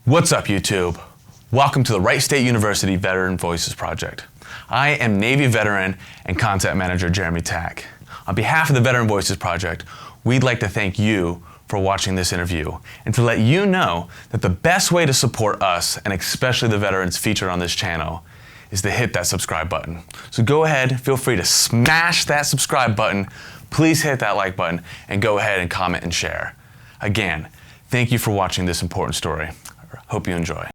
What's up, YouTube? Welcome to the Wright State University Veteran Voices Project. I am Navy veteran and content manager Jeremy Tkach. On behalf of the Veteran Voices Project, we'd like to thank you for watching this interview and to let you know that the best way to support us, and especially the veterans featured on this channel, is to hit that subscribe button. So go ahead, feel free to smash that subscribe button, please hit that like button, and go ahead and comment and share. Again, thank you for watching this important story. Hope you enjoy.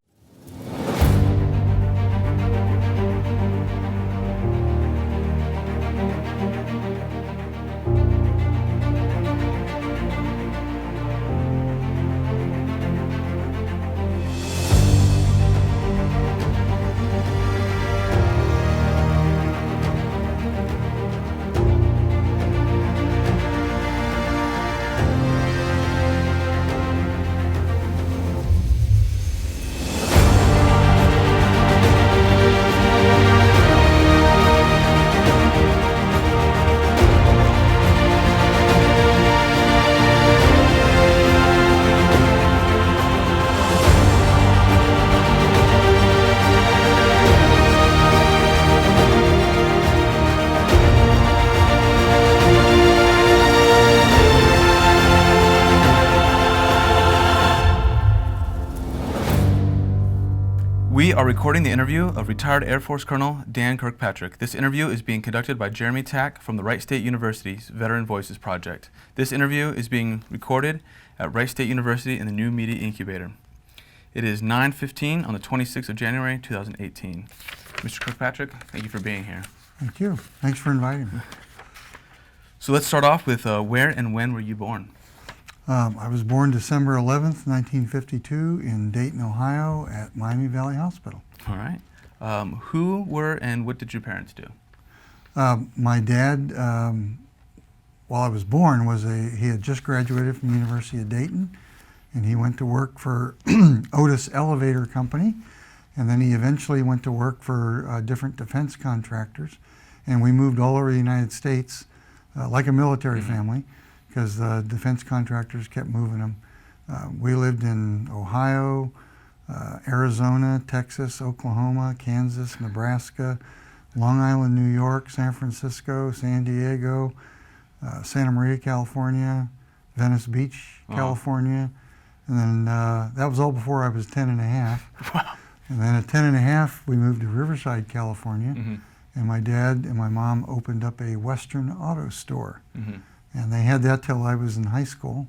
We are recording the interview of retired Air Force Colonel Dan Kirkpatrick. This interview is being conducted by Jeremy Tkach from the Wright State University's Veteran Voices Project. This interview is being recorded at Wright State University in the New Media Incubator. It is 9:15 on the 26th of January, 2018. Mr. Kirkpatrick, thank you for being here. Thank you. Thanks for inviting me. So let's start off with where and when were you born? I was born December 11th, 1952 in Dayton, Ohio at Miami Valley Hospital. All right. Who were and what did your parents do? My dad, while I was born, he had just graduated from the University of Dayton, and he went to work for Otis Elevator Company, and then he eventually went to work for different defense contractors, and we moved all over the United States like a military family, because the defense contractors kept moving them. We lived in Ohio, Arizona, Texas, Oklahoma, Kansas, Nebraska, Long Island, New York, San Francisco, San Diego, Santa Maria, California, Venice Beach, California. And then that was all before I was 10 and a half. Wow. And then at 10 and a half, we moved to Riverside, California. And my dad and my mom opened up a Western auto store. And they had that till I was in high school.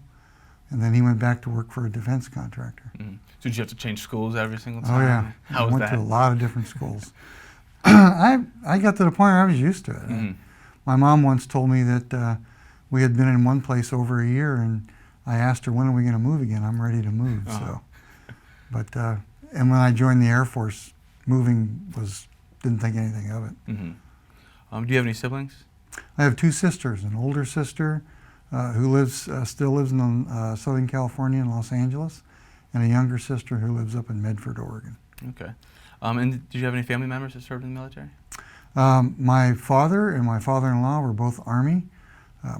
And then he went back to work for a defense contractor. So did you have to change schools every single time? Oh yeah, How was I went that? to a lot of different schools. I got to the point where I was used to it. My mom once told me that we had been in one place over a year, and I asked her, when are we going to move again? I'm ready to move. So, but and when I joined the Air Force, moving didn't think anything of it. Do you have any siblings? I have two sisters, an older sister who still lives in Southern California in Los Angeles, and a younger sister who lives up in Medford, Oregon. Okay. And did you have any family members that served in the military? My father and my father-in-law were both Army.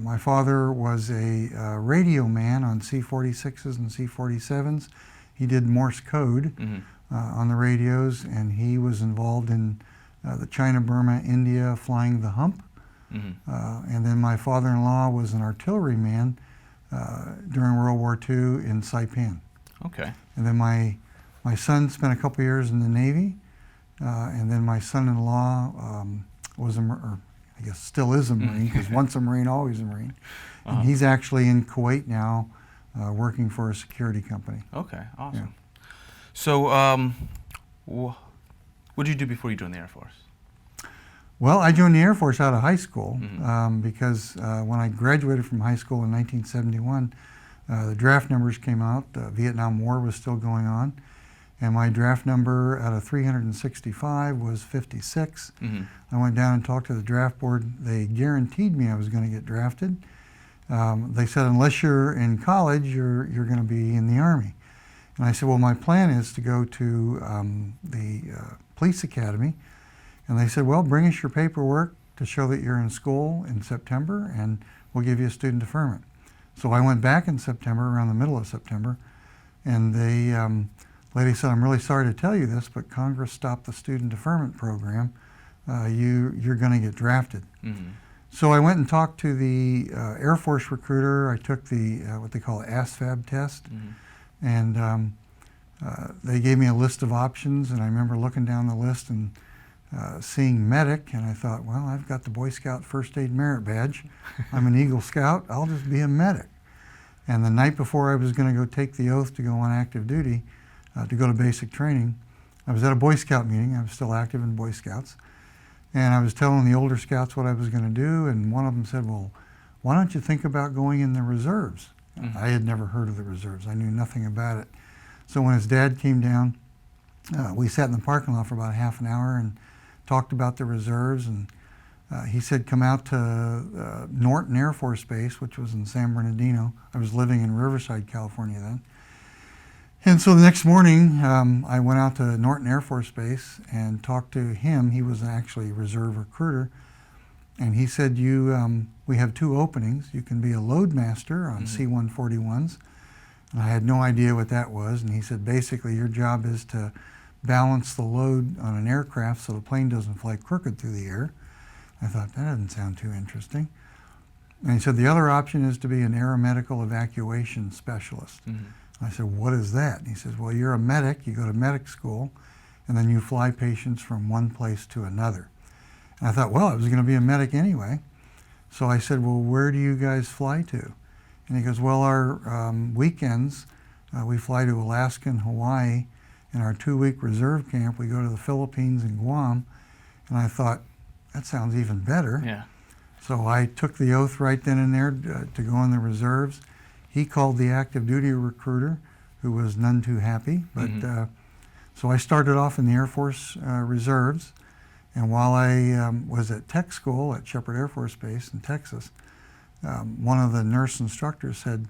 My father was a radio man on C-46s and C-47s. He did Morse code on the radios, and he was involved in the China, Burma, India flying the hump. And then my father-in-law was an artilleryman during World War II in Saipan. Okay. And then my son spent a couple years in the Navy, and then my son-in-law was or I guess still is a Marine, because once a Marine, always a Marine. And he's actually in Kuwait now, working for a security company. Okay, awesome. Yeah. So what did you do before you joined the Air Force? Well, I joined the Air Force out of high school because when I graduated from high school in 1971, the draft numbers came out. The Vietnam War was still going on, and my draft number out of 365 was 56. I went down and talked to the draft board. They guaranteed me I was going to get drafted. They said, unless you're in college, you're going to be in the Army. And I said, well, my plan is to go to the police academy. And they said, well, bring us your paperwork to show that you're in school in September, and we'll give you a student deferment. So I went back in September, around the middle of September, and they lady said, "I'm really sorry to tell you this, but Congress stopped the student deferment program. You're going to get drafted." Mm-hmm. So I went and talked to the Air Force recruiter. I took the what they call ASVAB test, Mm-hmm. and they gave me a list of options. And I remember looking down the list and seeing medic, and I thought, well, I've got the Boy Scout First Aid Merit Badge. I'm an Eagle Scout. I'll just be a medic. And the night before I was going to go take the oath to go on active duty, to go to basic training, I was at a Boy Scout meeting. I was still active in Boy Scouts. And I was telling the older scouts what I was going to do, and one of them said, "Well, why don't you think about going in the reserves?" Mm-hmm. I had never heard of the reserves. I knew nothing about it. So when his dad came down, we sat in the parking lot for about half an hour and talked about the reserves, and he said, "Come out to Norton Air Force Base," which was in San Bernardino. I was living in Riverside, California then. And so the next morning, I went out to Norton Air Force Base and talked to him. He was actually a reserve recruiter. And he said, we have 2 openings. You can be a load master on C-141s. And I had no idea what that was. And he said, basically, your job is to balance the load on an aircraft so the plane doesn't fly crooked through the air. I thought, that doesn't sound too interesting. And he said, the other option is to be an aeromedical evacuation specialist. Mm-hmm. I said, what is that? And he says, well, you're a medic, you go to medic school, and then you fly patients from one place to another. And I thought, well, I was going to be a medic anyway. So I said, well, where do you guys fly to? And he goes, well, our weekends, we fly to Alaska and Hawaii. In our 2-week reserve camp, we go to the Philippines and Guam. And I thought, that sounds even better. Yeah. So I took the oath right then and there to go in the reserves. He called the active duty recruiter, who was none too happy. But so I started off in the Air Force Reserves, and while I was at tech school at Shepherd Air Force Base in Texas, one of the nurse instructors said,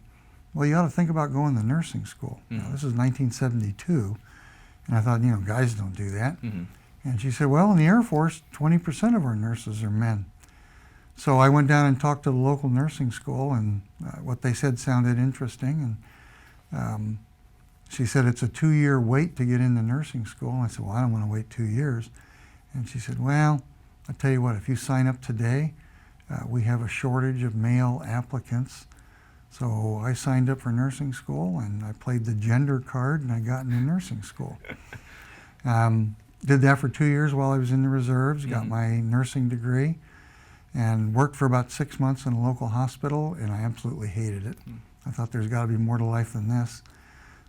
"Well, you ought to think about going to nursing school." Mm-hmm. Now, this is 1972, and I thought, guys don't do that. Mm-hmm. And she said, "Well, in the Air Force, 20% of our nurses are men." So I went down and talked to the local nursing school, and what they said sounded interesting. And she said, it's a 2-year wait to get into nursing school. And I said, well, I don't want to wait 2 years. And she said, well, I'll tell you what, if you sign up today, we have a shortage of male applicants. So I signed up for nursing school, and I played the gender card, and I got into nursing school. Did that for 2 years while I was in the reserves, got my nursing degree, and worked for about 6 months in a local hospital, and I absolutely hated it. I thought there's got to be more to life than this.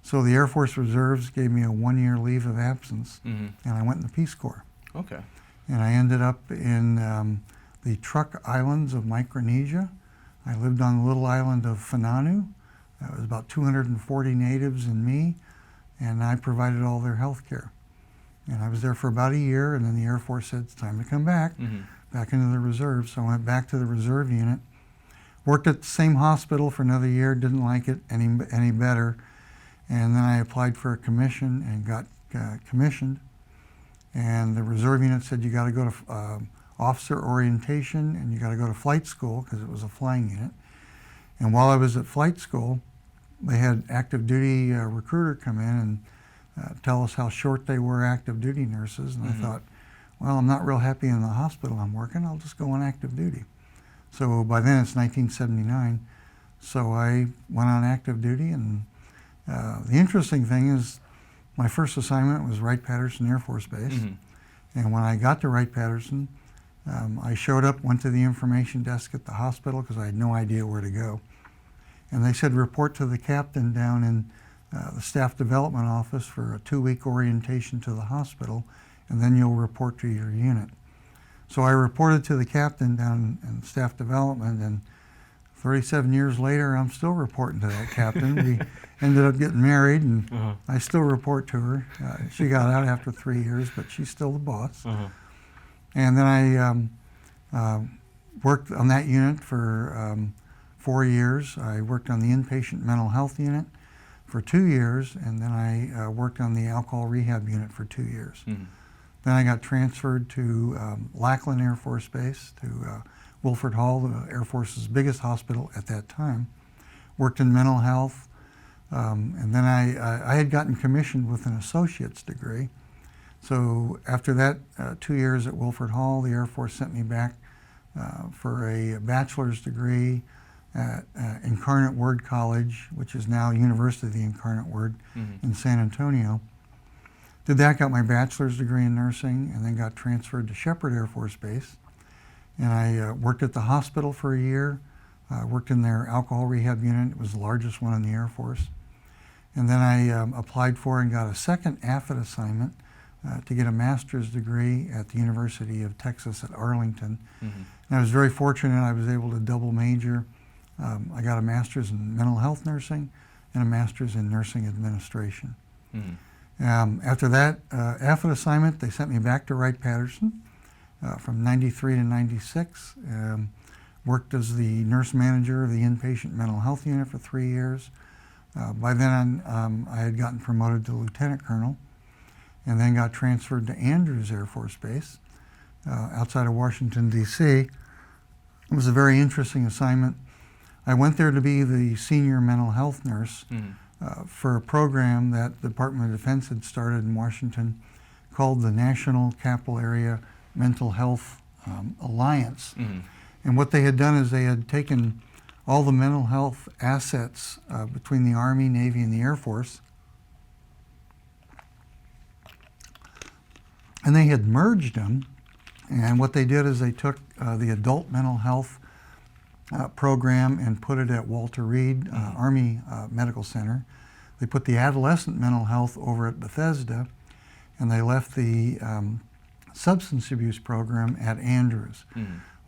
So the Air Force Reserves gave me a 1-year leave of absence, and I went in the Peace Corps. Okay. And I ended up in the Truk Islands of Micronesia. I lived on the little island of Fananu. It was about 240 natives and me, and I provided all their health care. And I was there for about a year, and then the Air Force said, it's time to come back. Back into the reserves. So I went back to the reserve unit, worked at the same hospital for another year, didn't like it any better, and then I applied for a commission and got commissioned. And the reserve unit said, you got to go to officer orientation and you got to go to flight school, because it was a flying unit. And while I was at flight school, they had active duty recruiter come in and tell us how short they were active duty nurses. And I thought, well, I'm not real happy in the hospital I'm working. I'll just go on active duty. So by then it's 1979. So I went on active duty, and the interesting thing is my first assignment was Wright-Patterson Air Force Base. And when I got to Wright-Patterson, I showed up, went to the information desk at the hospital because I had no idea where to go. And they said, report to the captain down in the staff development office for a 2-week orientation to the hospital, and then you'll report to your unit. So I reported to the captain down in staff development, and 37 years later, I'm still reporting to that captain. We ended up getting married, and I still report to her. She got out after 3 years, but she's still the boss. And then I worked on that unit for 4 years. I worked on the inpatient mental health unit for 2 years, and then I worked on the alcohol rehab unit for 2 years. Then I got transferred to Lackland Air Force Base, to Wilford Hall, the Air Force's biggest hospital at that time. Worked in mental health, And then I had gotten commissioned with an associate's degree. So after that 2 years at Wilford Hall, the Air Force sent me back for a bachelor's degree at Incarnate Word College, which is now University of the Incarnate Word in San Antonio. Did that, got my bachelor's degree in nursing, and then got transferred to Shepherd Air Force Base. And I worked at the hospital for a year. Worked in their alcohol rehab unit. It was the largest one in the Air Force. And then I applied for and got a second AFID assignment to get a master's degree at the University of Texas at Arlington. And I was very fortunate. I was able to double major. I got a master's in mental health nursing and a master's in nursing administration. After that AFID assignment, they sent me back to Wright-Patterson from 93 to 96. Worked as the nurse manager of the inpatient mental health unit for 3 years. By then, I had gotten promoted to lieutenant colonel, and then got transferred to Andrews Air Force Base outside of Washington, D.C. It was a very interesting assignment. I went there to be the senior mental health nurse for a program that the Department of Defense had started in Washington called the National Capital Area Mental Health Alliance. And what they had done is they had taken all the mental health assets between the Army, Navy, and the Air Force, and they had merged them. And what they did is they took the adult mental health program and put it at Walter Reed Army Medical Center. They put the adolescent mental health over at Bethesda, and they left the substance abuse program at Andrews.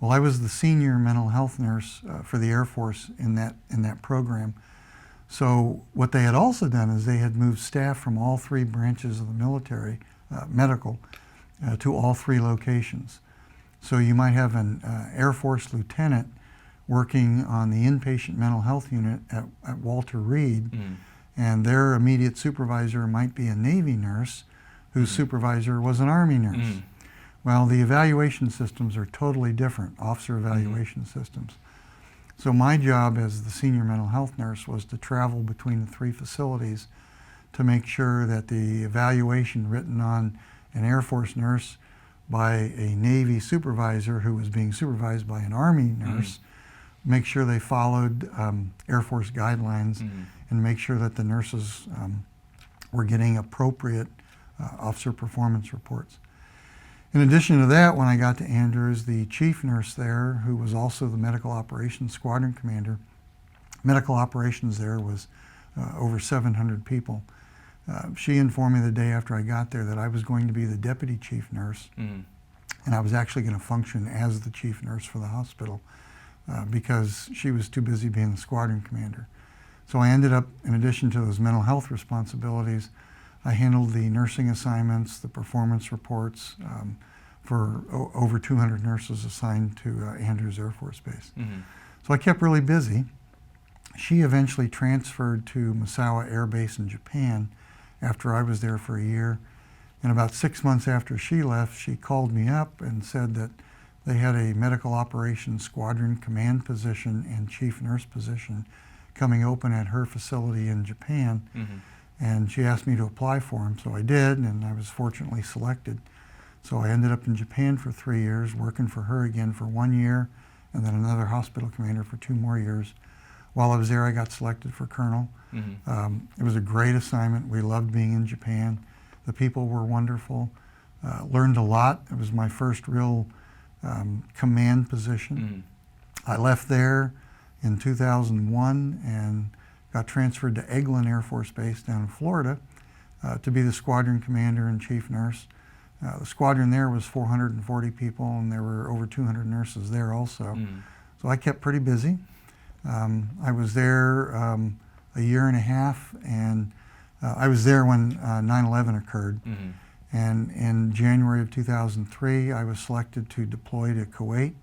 Well, I was the senior mental health nurse for the Air Force in that program. So what they had also done is they had moved staff from all three branches of the military, medical, to all three locations. So you might have an Air Force lieutenant working on the inpatient mental health unit at Walter Reed, and their immediate supervisor might be a Navy nurse whose supervisor was an Army nurse. Well, the evaluation systems are totally different, officer evaluation systems. So my job as the senior mental health nurse was to travel between the three facilities to make sure that the evaluation written on an Air Force nurse by a Navy supervisor who was being supervised by an Army nurse, make sure they followed Air Force guidelines and make sure that the nurses were getting appropriate officer performance reports. In addition to that, when I got to Andrews, the chief nurse there, who was also the medical operations squadron commander, medical operations there was over 700 people. She informed me the day after I got there that I was going to be the deputy chief nurse, and I was actually going to function as the chief nurse for the hospital because she was too busy being the squadron commander. So I ended up, in addition to those mental health responsibilities, I handled the nursing assignments, the performance reports for over 200 nurses assigned to Andrews Air Force Base. So I kept really busy. She eventually transferred to Misawa Air Base in Japan after I was there for a year. And about 6 months after she left, she called me up and said that they had a medical operations squadron command position and chief nurse position coming open at her facility in Japan. And she asked me to apply for them, so I did, and I was fortunately selected. So I ended up in Japan for 3 years, working for her again for 1 year, and then another hospital commander for 2 more years. While I was there, I got selected for colonel. It was a great assignment. We loved being in Japan. The people were wonderful. Learned a lot. It was my first real command position. I left there in 2001 and got transferred to Eglin Air Force Base down in Florida to be the squadron commander and chief nurse. The squadron there was 440 people, and there were over 200 nurses there also. So I kept pretty busy. I was there a year and a half, and I was there when 9/11 occurred. And in January of 2003, I was selected to deploy to Kuwait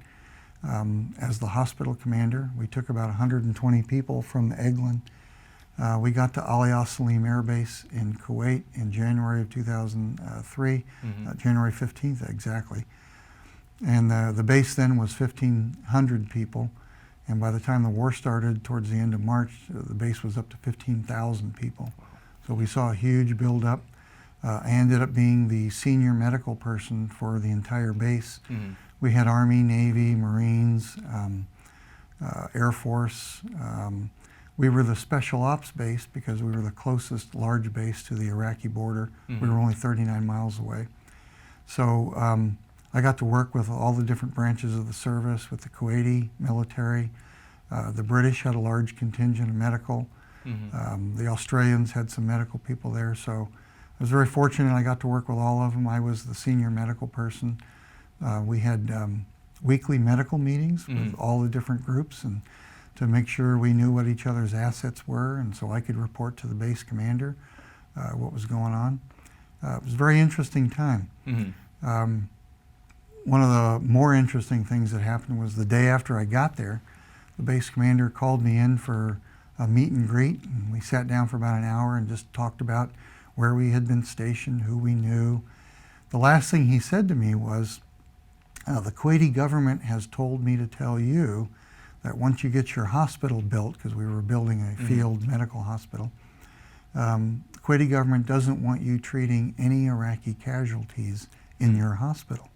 as the hospital commander. We took about 120 people from Eglin. We got to Ali Al Salim Air Base in Kuwait in January of 2003, January 15th exactly. And the base then was 1,500 people, And by the time the war started, towards the end of March, the base was up to 15,000 people. So we saw a huge buildup. I ended up being the senior medical person for the entire base. Mm-hmm. We had Army, Navy, Marines, Air Force. We were the special ops base because we were the closest large base to the Iraqi border. Mm-hmm. We were only 39 miles away. So I got to work with all the different branches of the service, with the Kuwaiti military. The British had a large contingent of medical. Mm-hmm. The Australians had some medical people there. So I was very fortunate. I got to work with all of them. I was the senior medical person. We had weekly medical meetings with all the different groups, and to make sure we knew what each other's assets were, and so I could report to the base commander what was going on. It was a very interesting time. Mm-hmm. One of the more interesting things that happened was the day after I got there, the base commander called me in for a meet and greet, and we sat down for about an hour and just talked about where we had been stationed, who we knew. The last thing he said to me was, the Kuwaiti government has told me to tell you that once you get your hospital built, because we were building a field medical hospital, the Kuwaiti government doesn't want you treating any Iraqi casualties in your hospital.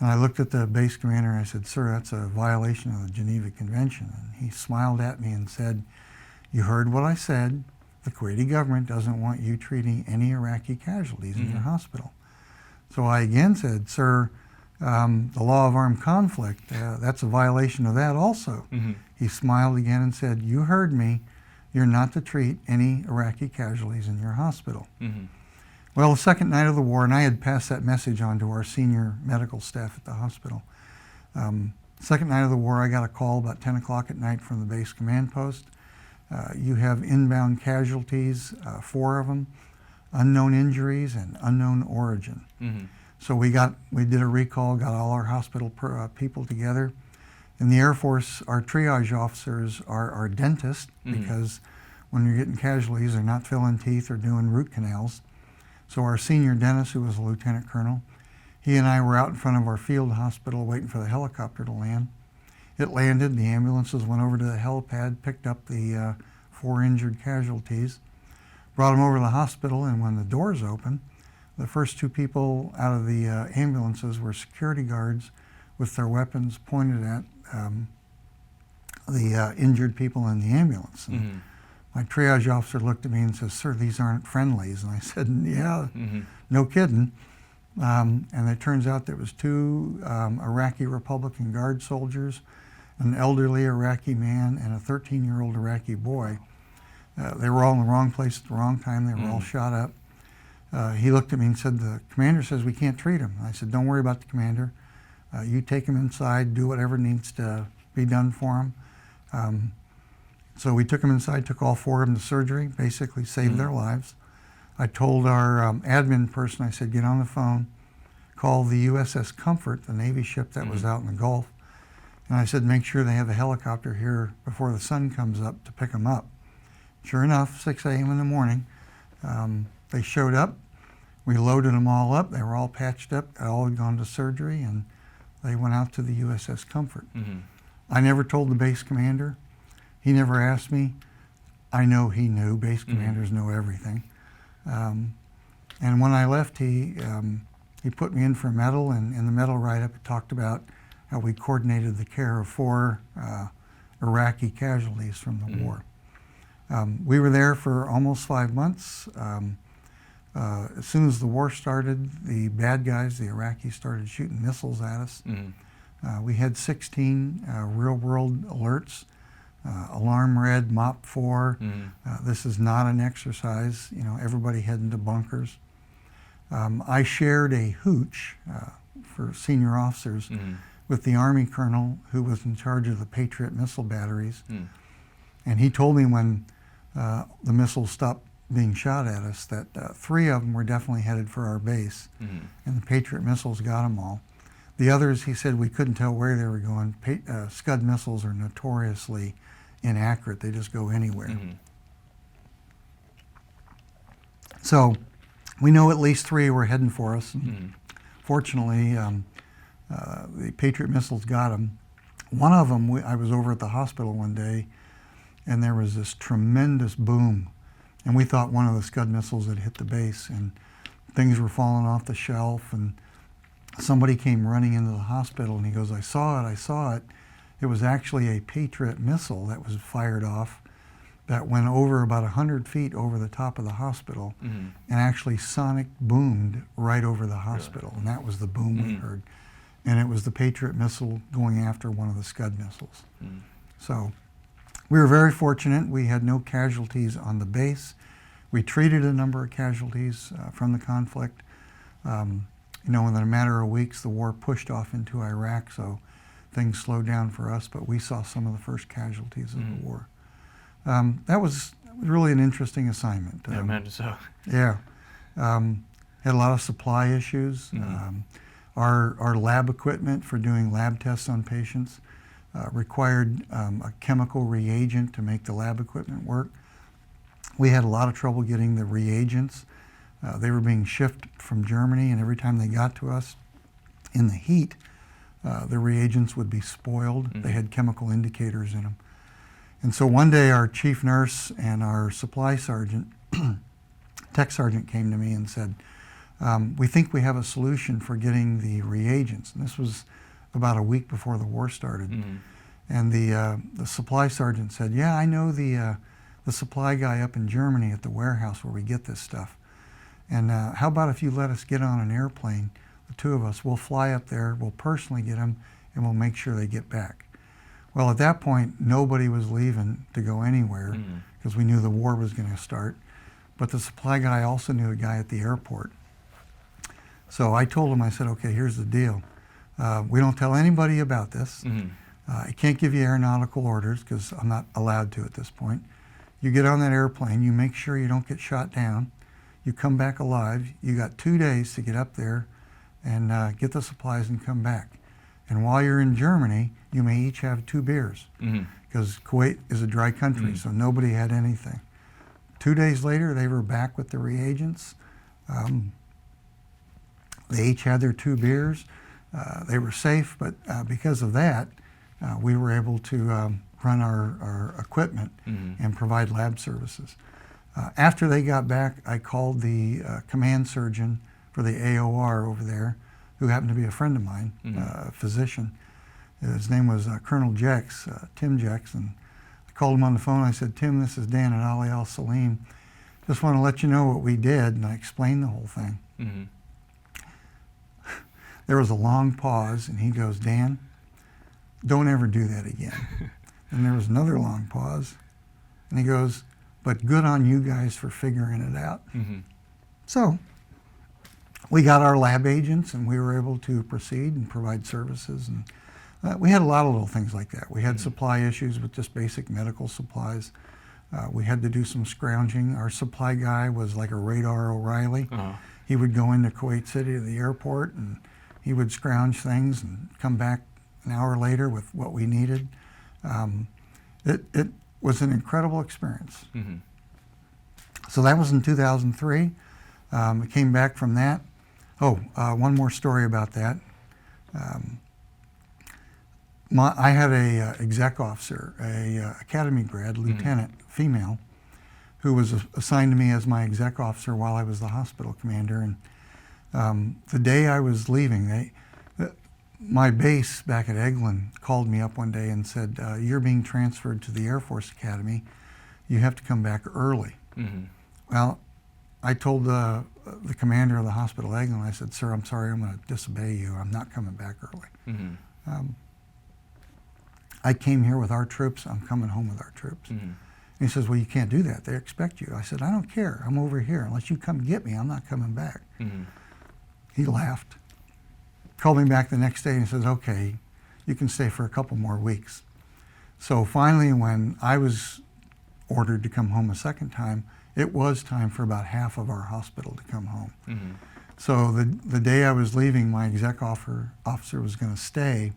And I looked at the base commander and I said, "Sir, that's a violation of the Geneva Convention." And he smiled at me and said, "You heard what I said. The Kuwaiti government doesn't want you treating any Iraqi casualties in your hospital." So I again said, "Sir, the law of armed conflict, that's a violation of that also." Mm-hmm. He smiled again and said, "You heard me. You're not to treat any Iraqi casualties in your hospital." Mm-hmm. Well, the second night of the war, and I had passed that message on to our senior medical staff at the hospital. Second night of the war, I got a call about 10 o'clock at night from the base command post. You have inbound casualties, 4 of them, unknown injuries and unknown origin. Mm-hmm. So we did a recall, got all our hospital people together. In the Air Force, our triage officers are our dentists, because when you're getting casualties, they're not filling teeth or doing root canals. So our senior dentist, who was a lieutenant colonel, he and I were out in front of our field hospital waiting for the helicopter to land. It landed, the ambulances went over to the helipad, picked up the 4 injured casualties, brought them over to the hospital, and when the doors opened, the first 2 people out of the ambulances were security guards with their weapons pointed at the injured people in the ambulance. And my triage officer looked at me and says, "Sir, these aren't friendlies." And I said, "Yeah, no kidding." And it turns out there was 2 Iraqi Republican Guard soldiers, an elderly Iraqi man, and a 13-year-old Iraqi boy. They were all in the wrong place at the wrong time. They were all shot up. He looked at me and said, "The commander says we can't treat him." I said, "Don't worry about the commander. You take him inside, do whatever needs to be done for him." So we took him inside, took all 4 of them to surgery, basically saved their lives. I told our admin person, I said, "Get on the phone, call the USS Comfort, the Navy ship that was out in the Gulf." And I said, "Make sure they have a helicopter here before the sun comes up to pick them up." Sure enough, 6 a.m. in the morning, they showed up. We loaded them all up. They were all patched up, all had gone to surgery, and they went out to the USS Comfort. I never told the base commander. He never asked me. I know he knew. Base commanders know everything. And when I left, he put me in for a medal, and in the medal write-up it talked about how we coordinated the care of 4 Iraqi casualties from the war. We were there for almost 5 months. As soon as the war started, the bad guys, the Iraqis, started shooting missiles at us. We had 16 real-world alerts. Alarm red, MOP 4. This is not an exercise. Everybody heading to bunkers. I shared a hooch for senior officers with the Army colonel who was in charge of the Patriot missile batteries. And he told me when the missiles stopped being shot at us that 3 of them were definitely headed for our base, and the Patriot missiles got them all. The others, he said, we couldn't tell where they were going. Scud missiles are notoriously inaccurate. They just go anywhere. So we know at least 3 were heading for us. Fortunately, the Patriot missiles got them. One of them, I was over at the hospital one day, and there was this tremendous boom, and we thought one of the Scud missiles had hit the base, and things were falling off the shelf, and somebody came running into the hospital, and he goes, I saw it. It was actually a Patriot missile that was fired off that went over about 100 feet over the top of the hospital, and actually sonic boomed right over the hospital. Really? And that was the boom we heard. And it was the Patriot missile going after one of the Scud missiles. So we were very fortunate. We had no casualties on the base. We treated a number of casualties from the conflict. Within a matter of weeks, the war pushed off into Iraq, so things slowed down for us, but we saw some of the first casualties of the war. That was really an interesting assignment. I imagine so. Yeah. Had a lot of supply issues. Our lab equipment for doing lab tests on patients required a chemical reagent to make the lab equipment work. We had a lot of trouble getting the reagents. They were being shipped from Germany, and every time they got to us in the heat, the reagents would be spoiled. They had chemical indicators in them. And so one day our chief nurse and our supply sergeant, tech sergeant, came to me and said, we think we have a solution for getting the reagents. And this was about a week before the war started. And the supply sergeant said, yeah, I know the supply guy up in Germany at the warehouse where we get this stuff. And how about if you let us get on an airplane, the two of us, we'll fly up there, we'll personally get them, and we'll make sure they get back. Well, at that point, nobody was leaving to go anywhere because we knew the war was going to start. But the supply guy also knew a guy at the airport. So I told him, I said, okay, here's the deal. We don't tell anybody about this. I can't give you aeronautical orders because I'm not allowed to at this point. You get on that airplane, you make sure you don't get shot down. You come back alive. You got 2 days to get up there and get the supplies and come back. And while you're in Germany, you may each have 2 beers because Kuwait is a dry country, so nobody had anything. 2 days later, they were back with the reagents. They each had their 2 beers. They were safe, but because of that, we were able to run our equipment and provide lab services. After they got back, I called the command surgeon for the AOR over there, who happened to be a friend of mine, a physician. His name was Colonel Jex, Tim Jex, and I called him on the phone. I said, Tim, this is Dan at Ali Al Salim. Just want to let you know what we did, and I explained the whole thing. There was a long pause, and he goes, Dan, don't ever do that again. And there was another long pause, and he goes, but good on you guys for figuring it out. So we got our lab agents, and we were able to proceed and provide services. And we had a lot of little things like that. We had supply issues with just basic medical supplies. We had to do some scrounging. Our supply guy was like a radar O'Reilly. He would go into Kuwait City to the airport, and he would scrounge things and come back an hour later with what we needed. It was an incredible experience. So that was in 2003. I came back from that. One more story about that. I had a exec officer, a academy grad, lieutenant, female, who was assigned to me as my exec officer while I was the hospital commander. And the day I was leaving, my base back at Eglin called me up one day and said, you're being transferred to the Air Force Academy. You have to come back early. Well, I told the commander of the hospital, Eglin, I said, sir, I'm sorry, I'm going to disobey you. I'm not coming back early. I came here with our troops. I'm coming home with our troops. And he says, well, you can't do that. They expect you. I said, I don't care. I'm over here. Unless you come get me, I'm not coming back. He laughed, called me back the next day and says, okay, you can stay for a couple more weeks. So finally, when I was ordered to come home a second time, it was time for about half of our hospital to come home. So the day I was leaving, my exec officer was going to stay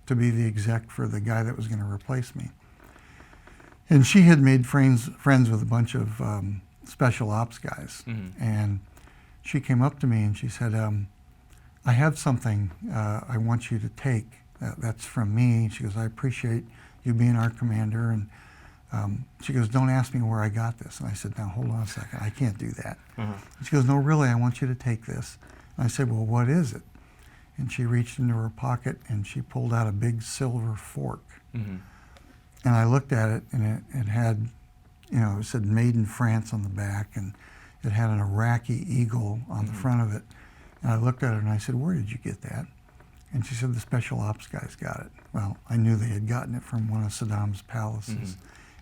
to be the exec for the guy that was going to replace me. And she had made friends with a bunch of special ops guys. And she came up to me and she said, I have something I want you to take that's from me. She goes, I appreciate you being our commander. And she goes, don't ask me where I got this. And I said, now hold on a second, I can't do that. She goes, no, really, I want you to take this. And I said, well, what is it? And she reached into her pocket and she pulled out a big silver fork. And I looked at it, and it had, it said made in France on the back, and it had an Iraqi eagle on the front of it. And I looked at her and I said, where did you get that? And she said, the special ops guys got it. Well, I knew they had gotten it from one of Saddam's palaces.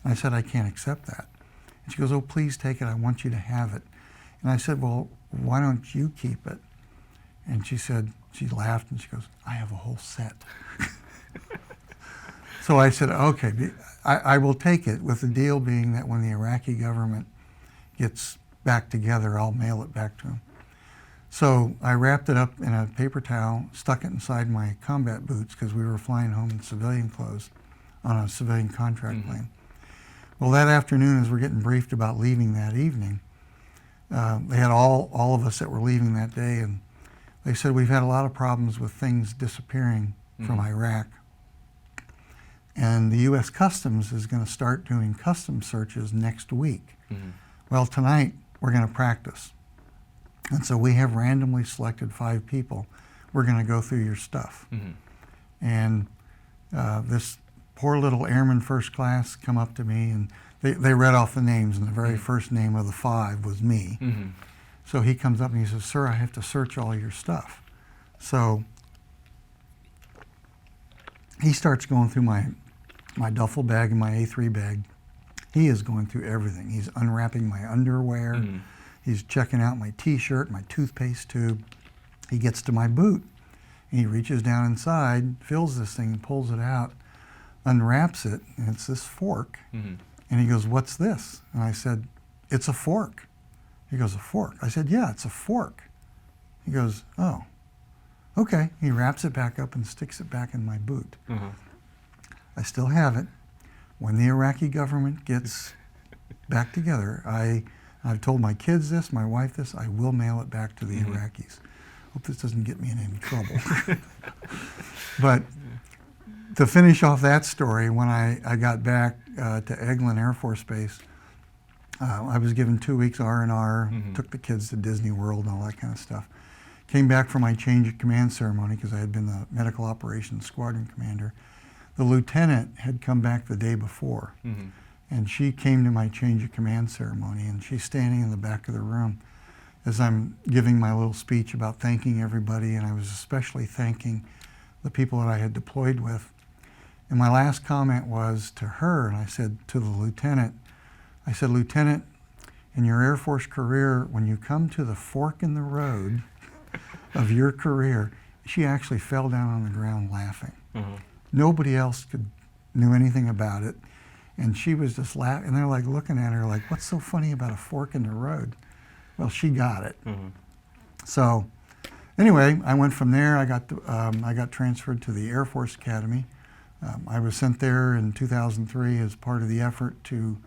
And I said, I can't accept that. And she goes, oh, please take it. I want you to have it. And I said, well, why don't you keep it? And she said, she laughed and she goes, I have a whole set. So I said, okay, I will take it, with the deal being that when the Iraqi government gets back together, I'll mail it back to them. So I wrapped it up in a paper towel, stuck it inside my combat boots, because we were flying home in civilian clothes on a civilian contract plane. Well, that afternoon, as we're getting briefed about leaving that evening, they had all of us that were leaving that day, and they said, we've had a lot of problems with things disappearing from Iraq. And the U.S. Customs is going to start doing customs searches next week. Well, tonight, we're going to practice. And so we have randomly selected 5 people. We're going to go through your stuff. And this poor little airman first class come up to me, and they read off the names, and the very first name of the 5 was me. So he comes up and he says, sir, I have to search all your stuff. So he starts going through my duffel bag and my A3 bag. He is going through everything. He's unwrapping my underwear. He's checking out my T-shirt, my toothpaste tube. He gets to my boot, and he reaches down inside, fills this thing, and pulls it out, unwraps it, and it's this fork. And he goes, what's this? And I said, it's a fork. He goes, a fork? I said, yeah, it's a fork. He goes, oh, okay. He wraps it back up and sticks it back in my boot. I still have it. When the Iraqi government gets back together, I've told my kids this, my wife this, I will mail it back to the Iraqis. Hope this doesn't get me in any trouble. But to finish off that story, when I got back to Eglin Air Force Base, I was given 2 weeks R&R, took the kids to Disney World and all that kind of stuff. Came back for my change of command ceremony, because I had been the medical operations squadron commander. The lieutenant had come back the day before, and she came to my change of command ceremony, and she's standing in the back of the room as I'm giving my little speech about thanking everybody, and I was especially thanking the people that I had deployed with. And my last comment was to her, and I said to the lieutenant, I said, Lieutenant, in your Air Force career, when you come to the fork in the road of your career, she actually fell down on the ground laughing. Nobody else knew anything about it. And she was just laughing, and they're like looking at her like, what's so funny about a fork in the road? Well, she got it. So anyway, I went from there. I got transferred to the Air Force Academy. I was sent there in 2003 as part of the effort to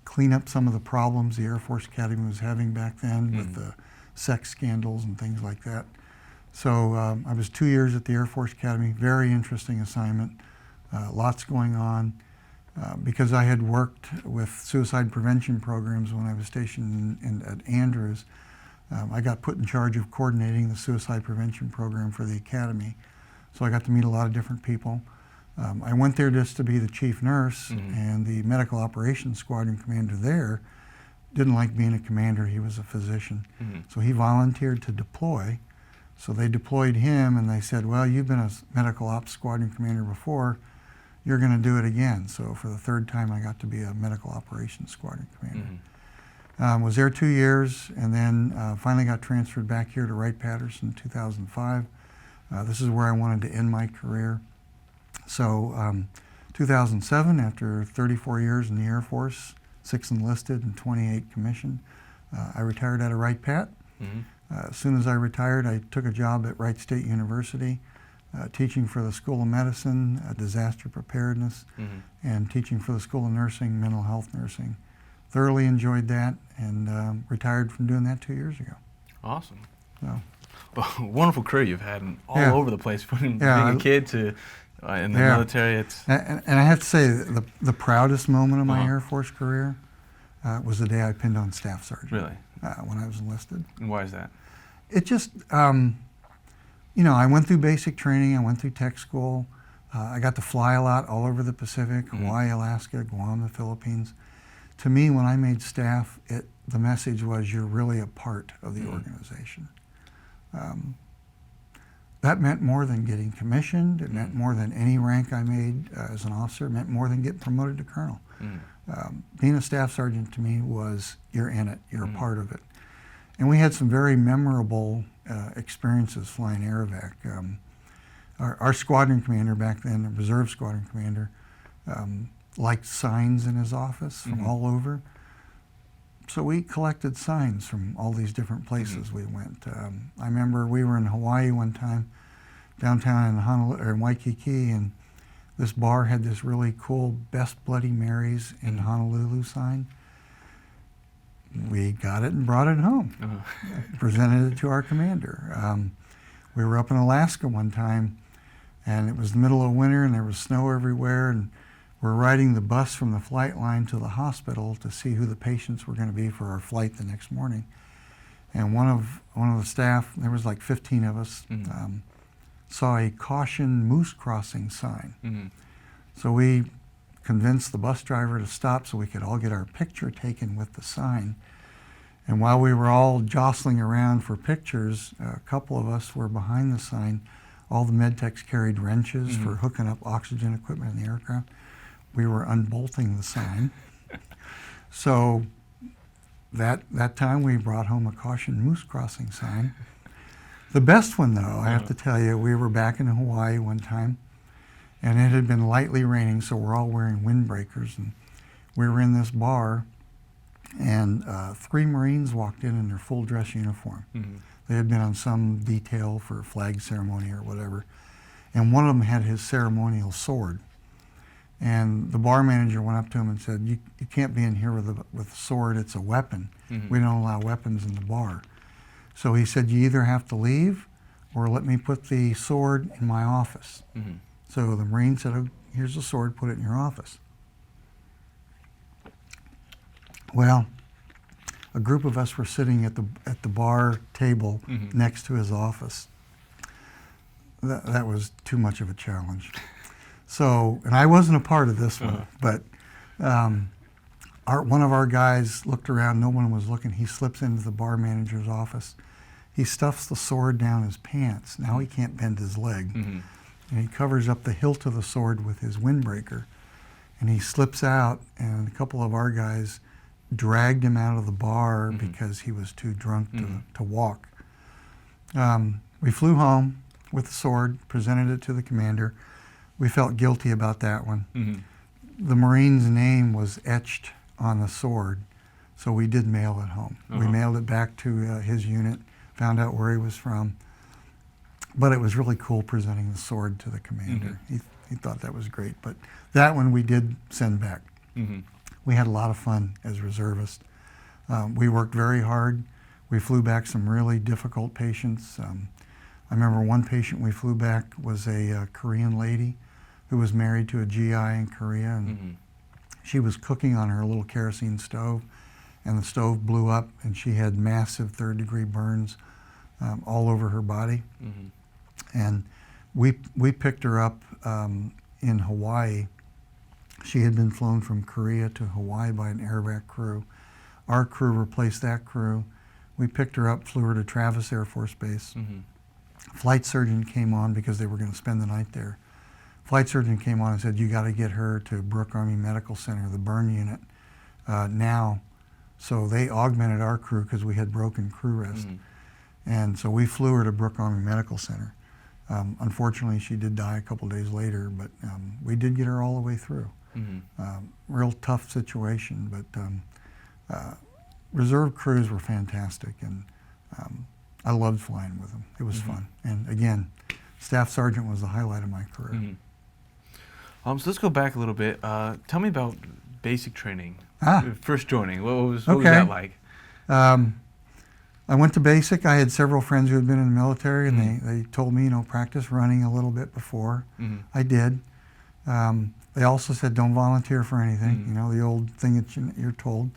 clean up some of the problems the Air Force Academy was having back then with the sex scandals and things like that. So I was 2 years at the Air Force Academy, very interesting assignment, lots going on. Because I had worked with suicide prevention programs when I was stationed at Andrews, I got put in charge of coordinating the suicide prevention program for the Academy. So I got to meet a lot of different people. I went there just to be the chief nurse, and the medical operations squadron commander there didn't like being a commander. He was a physician. So he volunteered to deploy. So they deployed him, and they said, well, you've been a medical ops squadron commander before. You're going to do it again. So for the 3rd time, I got to be a medical operations squadron commander. Was there 2 years, and then finally got transferred back here to Wright-Patterson in 2005. This is where I wanted to end my career. So 2007, after 34 years in the Air Force, 6 enlisted and 28 commissioned, I retired out of Wright-Pat. As soon as I retired, I took a job at Wright State University, teaching for the School of Medicine, disaster preparedness, and teaching for the School of Nursing, mental health nursing. Thoroughly enjoyed that, and retired from doing that 2 years ago. Awesome. So. Well, wonderful career you've had all over the place, from being a kid to In the military, it's... And I have to say, the proudest moment of my Uh-huh. Air Force career was the day I pinned on Staff Sergeant. Really? When I was enlisted. And why is that? It just, I went through basic training, I went through tech school, I got to fly a lot all over the Pacific, Hawaii, Alaska, Guam, the Philippines. To me, when I made staff, the message was you're really a part of the organization. That meant more than getting commissioned. It meant more than any rank I made as an officer. It meant more than getting promoted to colonel. Being a staff sergeant to me was you're in it, you're a part of it. And we had some very memorable experiences flying Aerovac. Our squadron commander back then, the reserve squadron commander, liked signs in his office from all over. So we collected signs from all these different places we went. I remember we were in Hawaii one time, downtown in Honolulu, or in Waikiki, and this bar had this really cool Best Bloody Marys in Honolulu sign. We got it and brought it home, presented it to our commander. We were up in Alaska one time, and it was the middle of winter, and there was snow everywhere, and we're riding the bus from the flight line to the hospital to see who the patients were going to be for our flight the next morning. And one of the staff, there was like 15 of us, saw a caution moose crossing sign. So we convinced the bus driver to stop so we could all get our picture taken with the sign. And while we were all jostling around for pictures, a couple of us were behind the sign. All the med techs carried wrenches for hooking up oxygen equipment in the aircraft. We were unbolting the sign. So that time we brought home a caution moose crossing sign. The best one though, I have to tell you, we were back in Hawaii one time, and it had been lightly raining, so we're all wearing windbreakers, and we were in this bar, and 3 Marines walked in their full dress uniform. They had been on some detail for a flag ceremony or whatever, and one of them had his ceremonial sword. And the bar manager went up to him and said, you can't be in here with a sword, it's a weapon. We don't allow weapons in the bar. So he said, you either have to leave or let me put the sword in my office. So the Marine said, oh, here's the sword, put it in your office. Well, a group of us were sitting at the bar table next to his office. That was too much of a challenge. So, and I wasn't a part of this one, but one of our guys looked around, no one was looking. He slips into the bar manager's office. He stuffs the sword down his pants. Now he can't bend his leg. And he covers up the hilt of the sword with his windbreaker. And he slips out, and a couple of our guys dragged him out of the bar because he was too drunk to walk. We flew home with the sword, presented it to the commander. We felt guilty about that one. The Marine's name was etched on the sword, so we did mail it home. We mailed it back to his unit, found out where he was from. But it was really cool presenting the sword to the commander. He thought that was great. But that one we did send back. We had a lot of fun as reservists. We worked very hard. We flew back some really difficult patients. I remember one patient we flew back was a Korean lady who was married to a GI in Korea, and she was cooking on her little kerosene stove, and the stove blew up, and she had massive 3rd-degree burns all over her body. And we picked her up in Hawaii. She had been flown from Korea to Hawaii by an Aerovac crew. Our crew replaced that crew. We picked her up, flew her to Travis Air Force Base. Flight surgeon came on because they were going to spend the night there. Flight surgeon came on and said, you got to get her to Brooke Army Medical Center, the burn unit, now. So they augmented our crew because we had broken crew rest. And so we flew her to Brooke Army Medical Center. Unfortunately, she did die a couple days later, but we did get her all the way through. Real tough situation, but reserve crews were fantastic, and I loved flying with them. It was fun. And again, Staff Sergeant was the highlight of my career. So let's go back a little bit. Tell me about basic training. First joining. What was that like? I went to basic. I had several friends who had been in the military, and they told me, practice running a little bit before. I did. They also said, don't volunteer for anything, the old thing that you're told.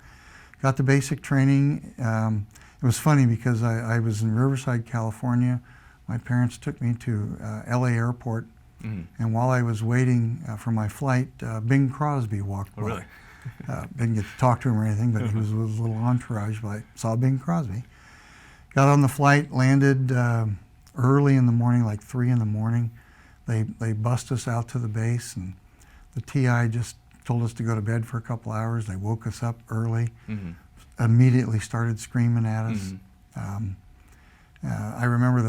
Got the basic training. It was funny because I was in Riverside, California. My parents took me to LA Airport, and while I was waiting for my flight, Bing Crosby walked by. Really? Didn't get to talk to him or anything, but he was with his little entourage, but I saw Bing Crosby. Got on the flight, landed early in the morning, like 3 in the morning. They bussed us out to the base, and the TI just told us to go to bed for a couple hours. They woke us up early, immediately started screaming at us. I remember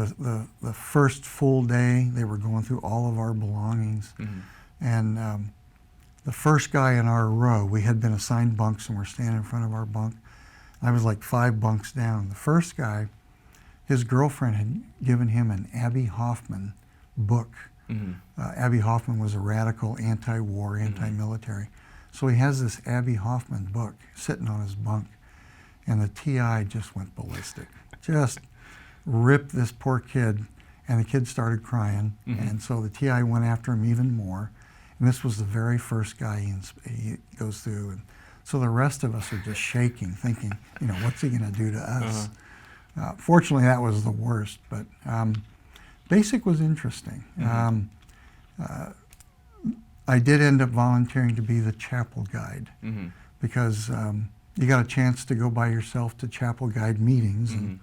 the first full day, they were going through all of our belongings. And the first guy in our row, we had been assigned bunks and we're standing in front of our bunk. I was like 5 bunks down. The first guy, his girlfriend had given him an Abby Hoffman book. Abby Hoffman was a radical anti-war, anti-military. So he has this Abby Hoffman book sitting on his bunk, and the TI just went ballistic. Just ripped this poor kid, and the kid started crying, and so the TI went after him even more. And this was the very first guy he goes through. And so the rest of us are just shaking, thinking, what's he going to do to us? Fortunately, that was the worst, but basic was interesting. I did end up volunteering to be the chapel guide because you got a chance to go by yourself to chapel guide meetings. And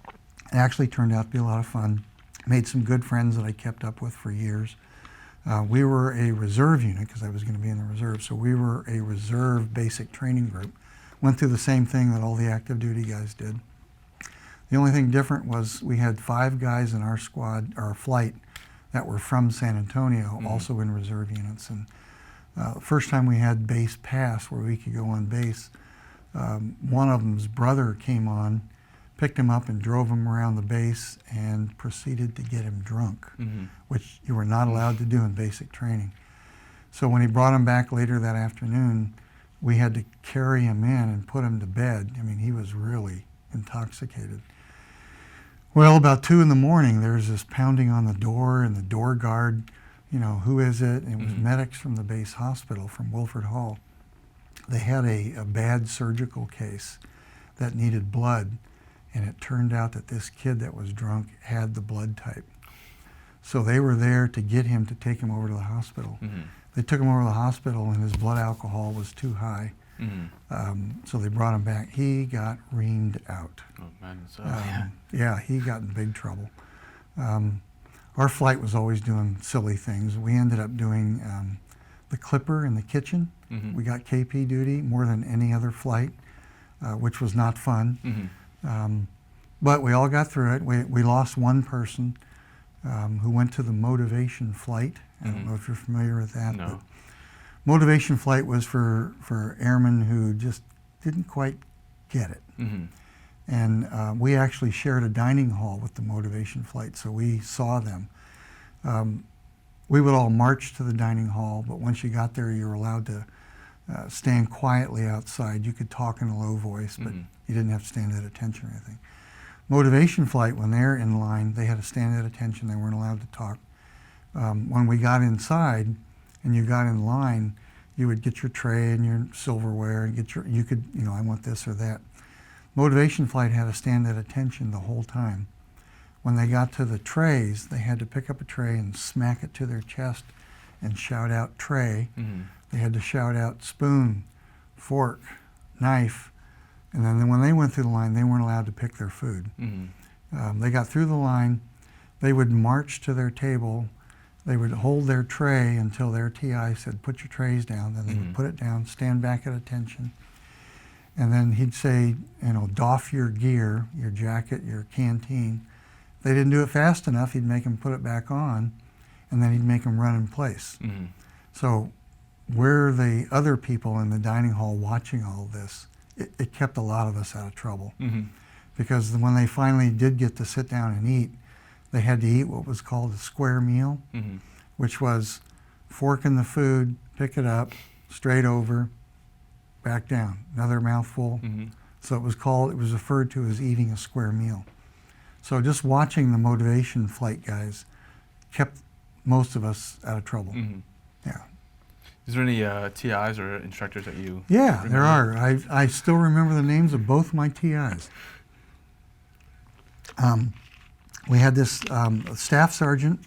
it actually turned out to be a lot of fun. Made some good friends that I kept up with for years. We were a reserve unit because I was going to be in the reserve, so we were a reserve basic training group. Went through the same thing that all the active duty guys did. The only thing different was we had 5 guys in our squad, our flight, that were from San Antonio, also in reserve units. And the first time we had base pass where we could go on base, one of them's brother came on, picked him up and drove him around the base and proceeded to get him drunk, which you were not allowed to do in basic training. So when he brought him back later that afternoon, we had to carry him in and put him to bed. I mean, he was really intoxicated. Well, about 2 in the morning, there's this pounding on the door, and the door guard, who is it? And it was medics from the base hospital, from Wilford Hall. They had a bad surgical case that needed blood, and it turned out that this kid that was drunk had the blood type. So they were there to get him, to take him over to the hospital. They took him over to the hospital, and his blood alcohol was too high. So they brought him back. He got reamed out. Oh, man, so, yeah, he got in big trouble. Our flight was always doing silly things. We ended up doing the clipper in the kitchen. We got KP duty more than any other flight, which was not fun. But we all got through it. We lost one person who went to the motivation flight. I don't know if you're familiar with that. No. But motivation flight was for airmen who just didn't quite get it. And we actually shared a dining hall with the motivation flight, so we saw them. We would all march to the dining hall, but once you got there, you were allowed to stand quietly outside. You could talk in a low voice, but you didn't have to stand at attention or anything. Motivation flight, when they're in line, they had to stand at attention. They weren't allowed to talk. When we got inside and you got in line, you would get your tray and your silverware and you could, I want this or that. Motivation flight had to stand at attention the whole time. When they got to the trays, they had to pick up a tray and smack it to their chest and shout out tray. They had to shout out spoon, fork, knife. And then when they went through the line, they weren't allowed to pick their food. They got through the line. They would march to their table. They would hold their tray until their TI said, put your trays down. Then they would put it down, stand back at attention. And then he'd say, doff your gear, your jacket, your canteen. If they didn't do it fast enough, he'd make them put it back on, and then he'd make them run in place. So we're the other people in the dining hall watching all this. It kept a lot of us out of trouble. Because when they finally did get to sit down and eat, they had to eat what was called a square meal, which was fork in the food, pick it up, straight over, back down, another mouthful, So it was referred to as eating a square meal. So just watching the motivation flight guys kept most of us out of trouble. Mm-hmm. Yeah. Is there any TIs or instructors that you Yeah, remember? there are. I still remember the names of both my TIs. We had this Staff Sergeant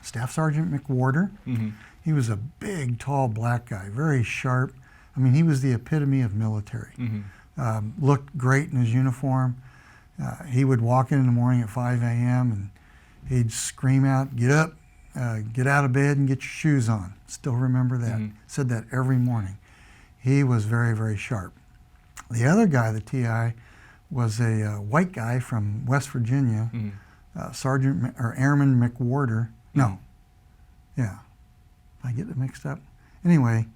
McWhorter. Mm-hmm. He was a big, tall, black guy, very sharp. I mean, he was the epitome of military. Mm-hmm. Looked great in his uniform. He would walk in the morning at 5 a.m. and he'd scream out, "Get up, get out of bed and get your shoes on." Still remember that. Mm-hmm. Said that every morning. He was very, very sharp. The other guy, the TI, was a white guy from West Virginia, Airman McWhorter. No, yeah, I get it mixed up. Anyway,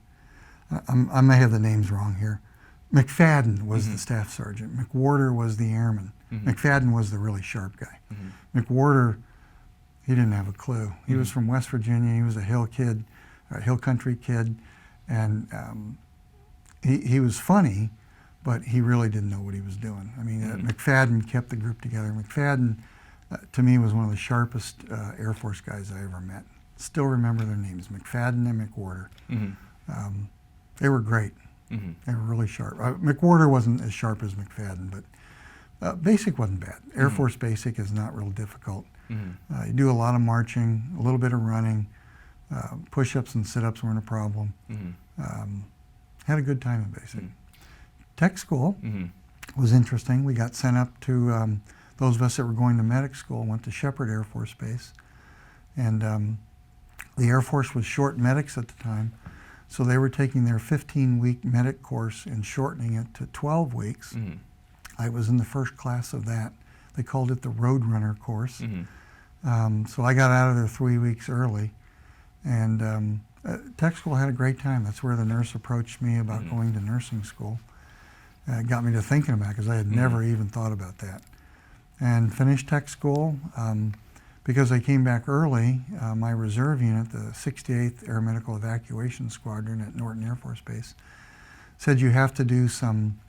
I may have the names wrong here. McFadden was the staff sergeant. McWhorter was the airman. McFadden was the really sharp guy. McWhorter, he didn't have a clue. He was from West Virginia. He was a hill kid, a hill country kid, and he was funny, but he really didn't know what he was doing. I mean, McFadden kept the group together. McFadden, to me, was one of the sharpest Air Force guys I ever met. Still remember their names, McFadden and McWhorter. They were great. They were really sharp. McWhorter wasn't as sharp as McFadden, but basic wasn't bad. Air Force basic is not real difficult. You do a lot of marching, a little bit of running. Push-ups and sit-ups weren't a problem. Had a good time in basic. Tech school was interesting. We got sent up to, those of us that were going to medic school went to Shepherd Air Force Base. And the Air Force was short medics at the time. So they were taking their 15-week medic course and shortening it to 12 weeks. I was in the first class of that. They called it the Roadrunner course. So I got out of there 3 weeks early. And tech school had a great time. That's where the nurse approached me about going to nursing school. It got me to thinking about it because I had never even thought about that. And finished tech school. Because I came back early, my reserve unit, the 68th Air Medical Evacuation Squadron at Norton Air Force Base, said you have to do some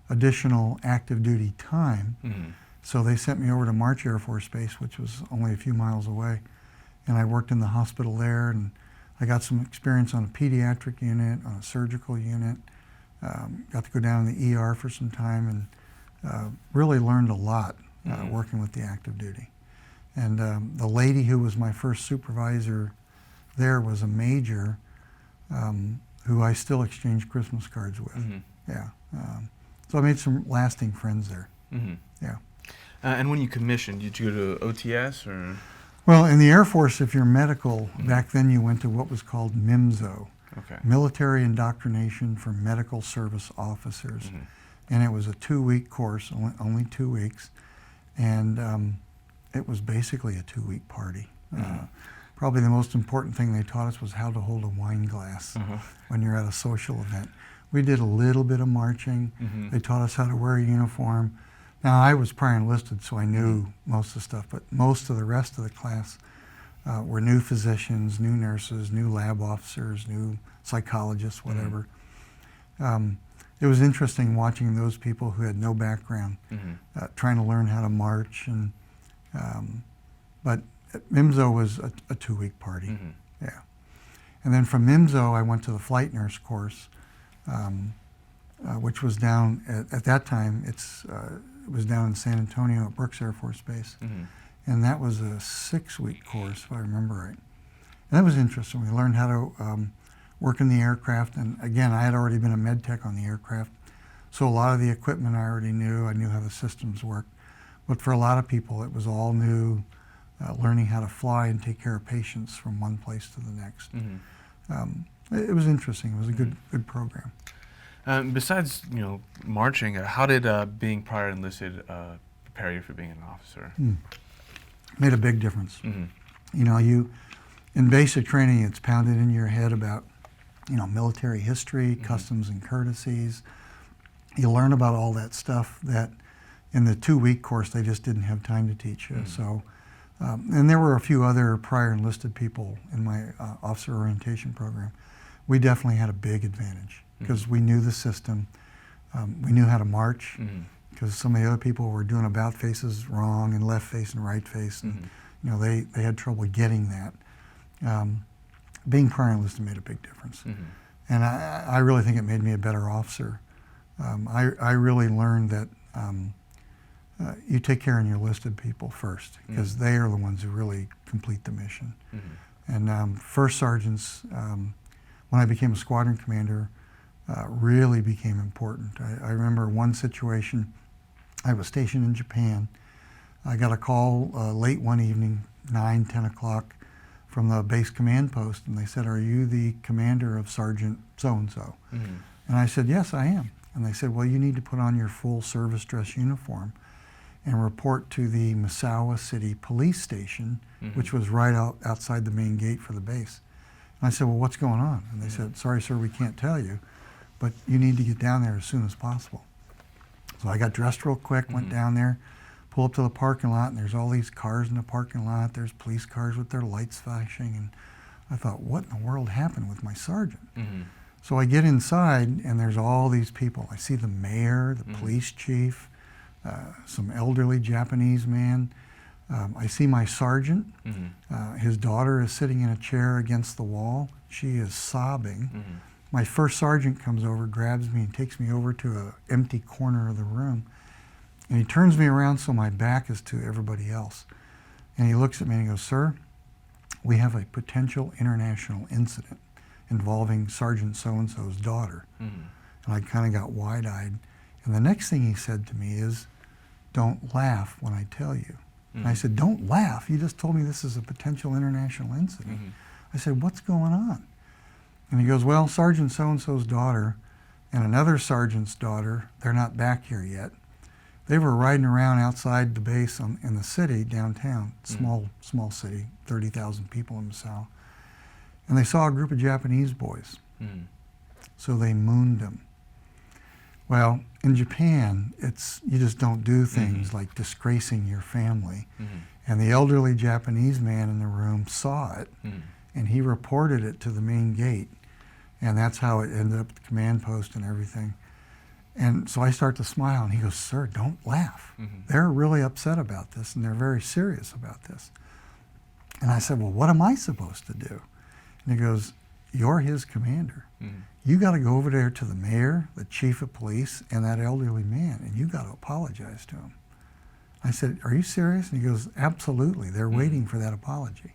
additional active duty time. So they sent me over to March Air Force Base, which was only a few miles away. And I worked in the hospital there, and I got some experience on a pediatric unit, on a surgical unit. Got to go down in the ER for some time, and really learned a lot working with the active duty. And the lady who was my first supervisor there was a major who I still exchange Christmas cards with. Yeah. So I made some lasting friends there. Yeah. And when you commissioned, did you go to OTS or? Well, in the Air Force, if you're medical, back then you went to what was called MIMSO, Military Indoctrination for Medical Service Officers. And it was a 2-week course, only 2 weeks. And it was basically a 2-week party. Probably the most important thing they taught us was how to hold a wine glass when you're at a social event. We did a little bit of marching. They taught us how to wear a uniform. Now, I was prior enlisted, so I knew most of the stuff, but most of the rest of the class were new physicians, new nurses, new lab officers, new psychologists, whatever. It was interesting watching those people who had no background trying to learn how to march. And but MIMSO was a 2-week party. Yeah. And then from MIMSO, I went to the flight nurse course, which was down at that time. It was down in San Antonio at Brooks Air Force Base, and that was a 6-week course, if I remember right. And that was interesting. We learned how to work in the aircraft, and again, I had already been a med tech on the aircraft, so a lot of the equipment I already knew. I knew how the systems worked. But for a lot of people, it was all new, learning how to fly and take care of patients from one place to the next. It was interesting. It was a good program. Besides, marching, how did being prior enlisted prepare you for being an officer? Made a big difference. You in basic training, it's pounded in your head about, military history, customs and courtesies. You learn about all that stuff that in the 2-week course, they just didn't have time to teach you. So, and there were a few other prior enlisted people in my officer orientation program. We definitely had a big advantage because we knew the system. We knew how to march Mm-hmm. because some of the other people were doing about faces wrong and left face and right face. And, you know, they had trouble getting that. Being prior enlisted made a big difference. And I really think it made me a better officer. I really learned that you take care of your enlisted people first, because they are the ones who really complete the mission. And first sergeants, when I became a squadron commander, really became important. I remember one situation. I was stationed in Japan. I got a call late one evening, 9, 10 o'clock, from the base command post, and they said, "Are you the commander of Sergeant so-and-so?" And I said, "Yes, I am." And they said, "Well, you need to put on your full service dress uniform and report to the Misawa City Police Station," which was right outside the main gate for the base. And I said, "Well, what's going on?" And they said, "Sorry, sir, we can't tell you, but you need to get down there as soon as possible." So I got dressed real quick, went down there, pull up to the parking lot, and there's all these cars in the parking lot. There's police cars with their lights flashing, and I thought, what in the world happened with my sergeant? So I get inside, and there's all these people. I see the mayor, the police chief, some elderly Japanese man. I see my sergeant. His daughter is sitting in a chair against the wall. She is sobbing. My first sergeant comes over, grabs me, and takes me over to an empty corner of the room. And he turns me around so my back is to everybody else. And he looks at me and he goes, "Sir, we have a potential international incident involving Sergeant so-and-so's daughter." And I kind of got wide-eyed. And the next thing he said to me is, "Don't laugh when I tell you." And I said, "Don't laugh. You just told me this is a potential international incident." I said, "What's going on?" And he goes, "Well, Sergeant so-and-so's daughter and another sergeant's daughter, they're not back here yet. They were riding around outside the base in the city, downtown, small city, 30,000 people in Misawa. And they saw a group of Japanese boys. So they mooned them." Well, in Japan, you just don't do things like disgracing your family. And the elderly Japanese man in the room saw it, and he reported it to the main gate. And that's how it ended up at the command post and everything. And so I start to smile, and he goes, "Sir, don't laugh. They're really upset about this, and they're very serious about this." And I said, "Well, what am I supposed to do?" And he goes, "You're his commander. You got to go over there to the mayor, the chief of police, and that elderly man, and you got to apologize to him." I said, "Are you serious?" And he goes, "Absolutely. They're waiting for that apology."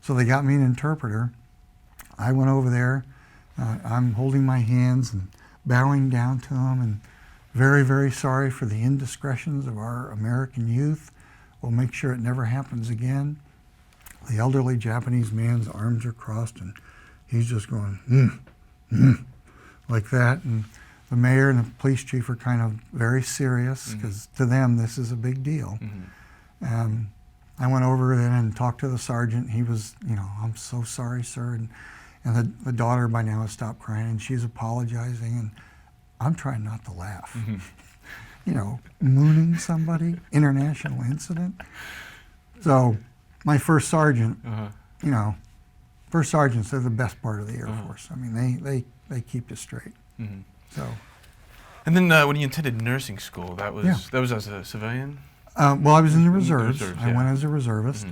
So they got me an interpreter. I went over there. I'm holding my hands and bowing down to him, and very, very sorry for the indiscretions of our American youth. We'll make sure it never happens again. The elderly Japanese man's arms are crossed, and he's just going, like that. And the mayor and the police chief are kind of very serious, because to them this is a big deal. I went over then and talked to the sergeant. He was, "I'm so sorry, sir." And the daughter by now has stopped crying, and she's apologizing, and I'm trying not to laugh. Mooning somebody, international incident. So my first sergeant, first sergeants are the best part of the Air Force. I mean, they keep you straight. So. And then when you attended nursing school, that was as a civilian? Well, I was in the reserves. Reserves, I went as a reservist.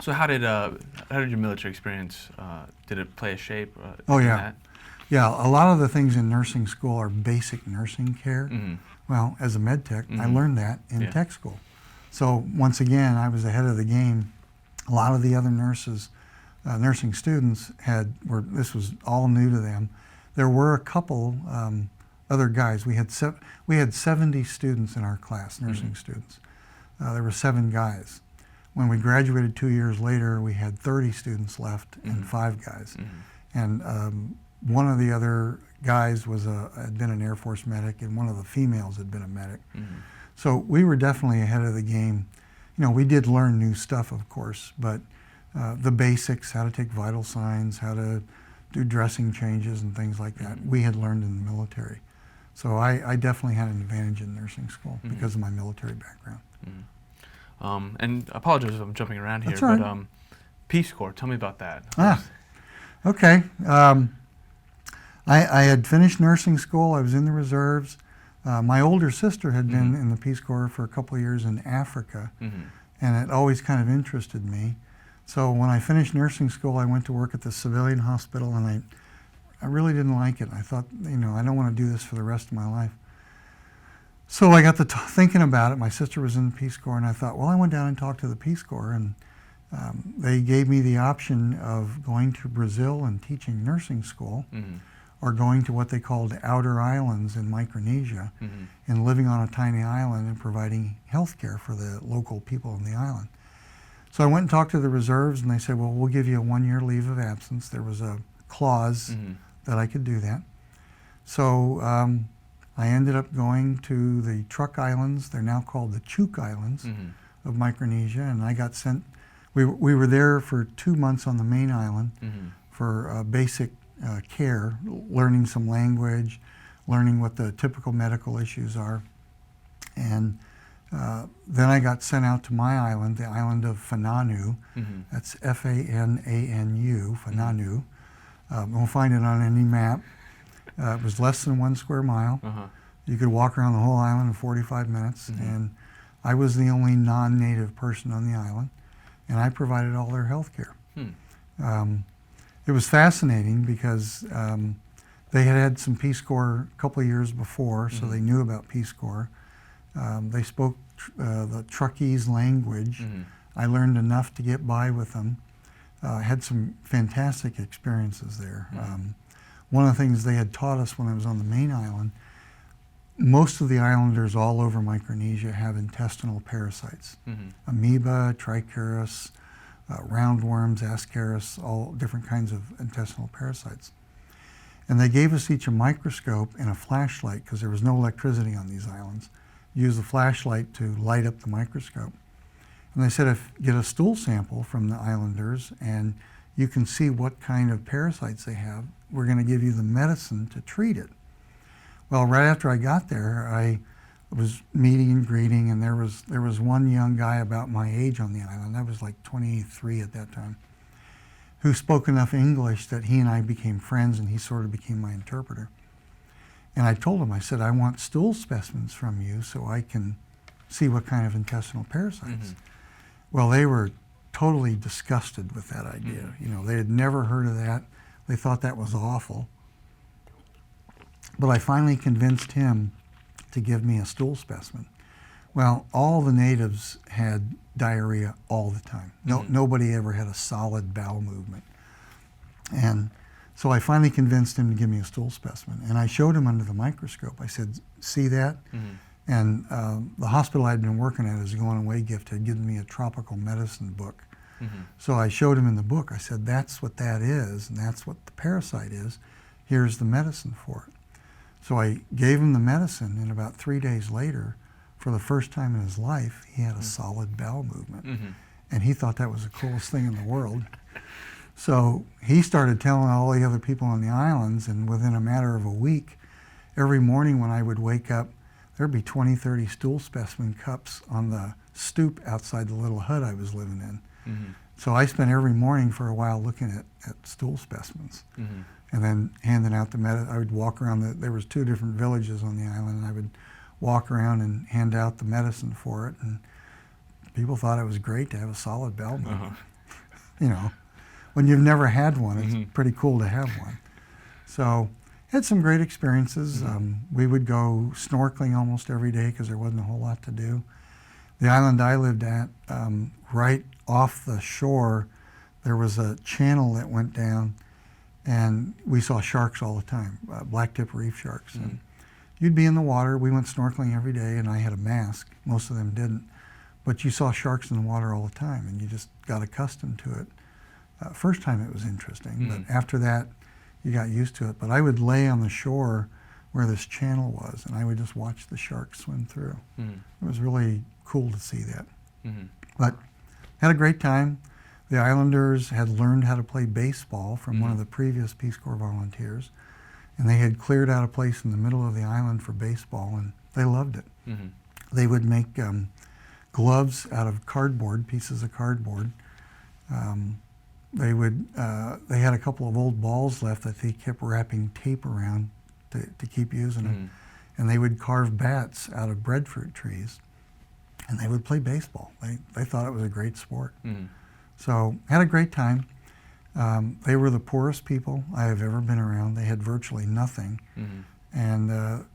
So how did your military experience, did it play a shape Oh, in yeah. that? Yeah, a lot of the things in nursing school are basic nursing care. Well, as a med tech, I learned that in tech school. So once again, I was ahead of the game. A lot of the other nurses, nursing students this was all new to them. There were a couple other guys. We had 70 students in our class, nursing students. There were 7 guys. When we graduated 2 years later, we had 30 students left and 5 guys. And one of the other guys had been an Air Force medic, and one of the females had been a medic. So we were definitely ahead of the game. We did learn new stuff, of course, but the basics, how to take vital signs, how to do dressing changes and things like that, we had learned in the military. So I definitely had an advantage in nursing school because of my military background. And I apologize if I'm jumping around here, That's all right. but Peace Corps, tell me about that. Okay. I had finished nursing school. I was in the reserves. My older sister had been in the Peace Corps for a couple of years in Africa, and it always kind of interested me. So when I finished nursing school, I went to work at the civilian hospital, and I really didn't like it. I thought, I don't want to do this for the rest of my life. So I got to thinking about it. My sister was in the Peace Corps, and I thought, well, I went down and talked to the Peace Corps, and they gave me the option of going to Brazil and teaching nursing school, or going to what they called outer islands in Micronesia, and living on a tiny island and providing health care for the local people on the island. So I went and talked to the reserves, and they said, well, we'll give you a 1-year leave of absence. There was a clause that I could do that. So I ended up going to the Truk Islands. They're now called the Chuk Islands of Micronesia, and I got sent. We were there for 2 months on the main island for basic care, learning some language, learning what the typical medical issues are. And then I got sent out to my island, the island of Fananu. That's F-A-N-A-N-U, Fananu. We'll find it on any map. It was less than 1 square mile. You could walk around the whole island in 45 minutes. And I was the only non-native person on the island, and I provided all their health care. It was fascinating because they had some Peace Corps a couple of years before, so they knew about Peace Corps. They spoke the Truckese language. I learned enough to get by with them. Had some fantastic experiences there. One of the things they had taught us when I was on the main island, most of the islanders all over Micronesia have intestinal parasites. Amoeba, trichuris, roundworms, ascaris, all different kinds of intestinal parasites. And they gave us each a microscope and a flashlight, because there was no electricity on these islands. Use the flashlight to light up the microscope. And they said, get a stool sample from the islanders and you can see what kind of parasites they have. We're going to give you the medicine to treat it. Well, right after I got there, I was meeting and greeting, and there was one young guy about my age on the island. I was like 23 at that time, who spoke enough English that he and I became friends, and he sort of became my interpreter. And I told him, I said, I want stool specimens from you so I can see what kind of intestinal parasites. Well, they were totally disgusted with that idea. They had never heard of that. They thought that was awful. But I finally convinced him to give me a stool specimen. Well, all the natives had diarrhea all the time. Nobody ever had a solid bowel movement. And so I finally convinced him to give me a stool specimen. And I showed him under the microscope. I said, see that? And the hospital I'd been working at as a going-away gift had given me a tropical medicine book. So I showed him in the book. I said, that's what that is, and that's what the parasite is. Here's the medicine for it. So I gave him the medicine, and about 3 days later, for the first time in his life, he had a solid bowel movement. And he thought that was the coolest thing in the world. So he started telling all the other people on the islands, and within a matter of a week, every morning when I would wake up, there'd be 20, 30 stool specimen cups on the stoop outside the little hut I was living in. So I spent every morning for a while looking at stool specimens. And then handing out the medicine. I would walk around, there was 2 different villages on the island, and I would walk around and hand out the medicine for it, and people thought it was great to have a solid bowel movement. When you've never had one, it's pretty cool to have one. So had some great experiences. We would go snorkeling almost every day because there wasn't a whole lot to do. The island I lived at, right off the shore, there was a channel that went down, and we saw sharks all the time, blacktip reef sharks. And you'd be in the water. We went snorkeling every day, and I had a mask. Most of them didn't. But you saw sharks in the water all the time, and you just got accustomed to it. First time it was interesting, but after that, you got used to it. But I would lay on the shore where this channel was, and I would just watch the sharks swim through. It was really cool to see that. But had a great time. The islanders had learned how to play baseball from one of the previous Peace Corps volunteers, and they had cleared out a place in the middle of the island for baseball, and they loved it. They would make gloves out of cardboard, pieces of cardboard, they had a couple of old balls left that they kept wrapping tape around to keep using them. And they would carve bats out of breadfruit trees, and they would play baseball. They thought it was a great sport. So had a great time. They were the poorest people I have ever been around. They had virtually nothing. And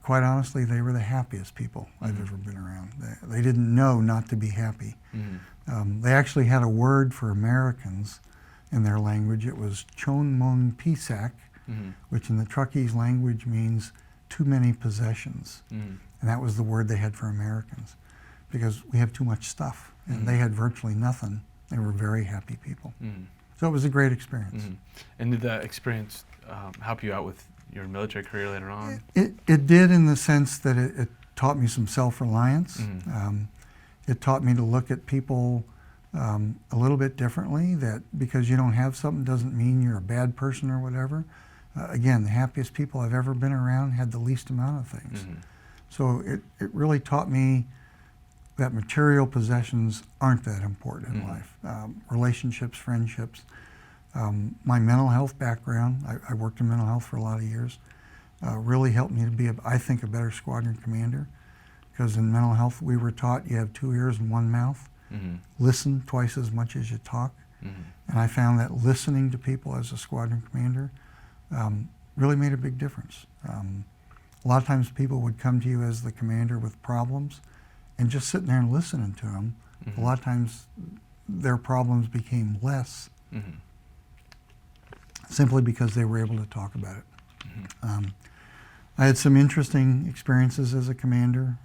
quite honestly, they were the happiest people I've ever been around. They didn't know not to be happy. They actually had a word for Americans in their language. It was Chon Mung Pisak, which in the Truckese language means too many possessions. And that was the word they had for Americans, because we have too much stuff, and they had virtually nothing. They were very happy people. So it was a great experience. And did that experience help you out with your military career later on? It did, in the sense that it taught me some self-reliance. It taught me to look at people a little bit differently, that because you don't have something doesn't mean you're a bad person or whatever. Again, the happiest people I've ever been around had the least amount of things. So it really taught me that material possessions aren't that important in life. Relationships, friendships. My mental health background, I worked in mental health for a lot of years, really helped me to be, I think, a better squadron commander. Because in mental health, we were taught you have 2 ears and 1 mouth. Listen twice as much as you talk. And I found that listening to people as a squadron commander really made a big difference. A lot of times people would come to you as the commander with problems, and just sitting there and listening to them, a lot of times their problems became less, simply because they were able to talk about it. I had some interesting experiences as a commander,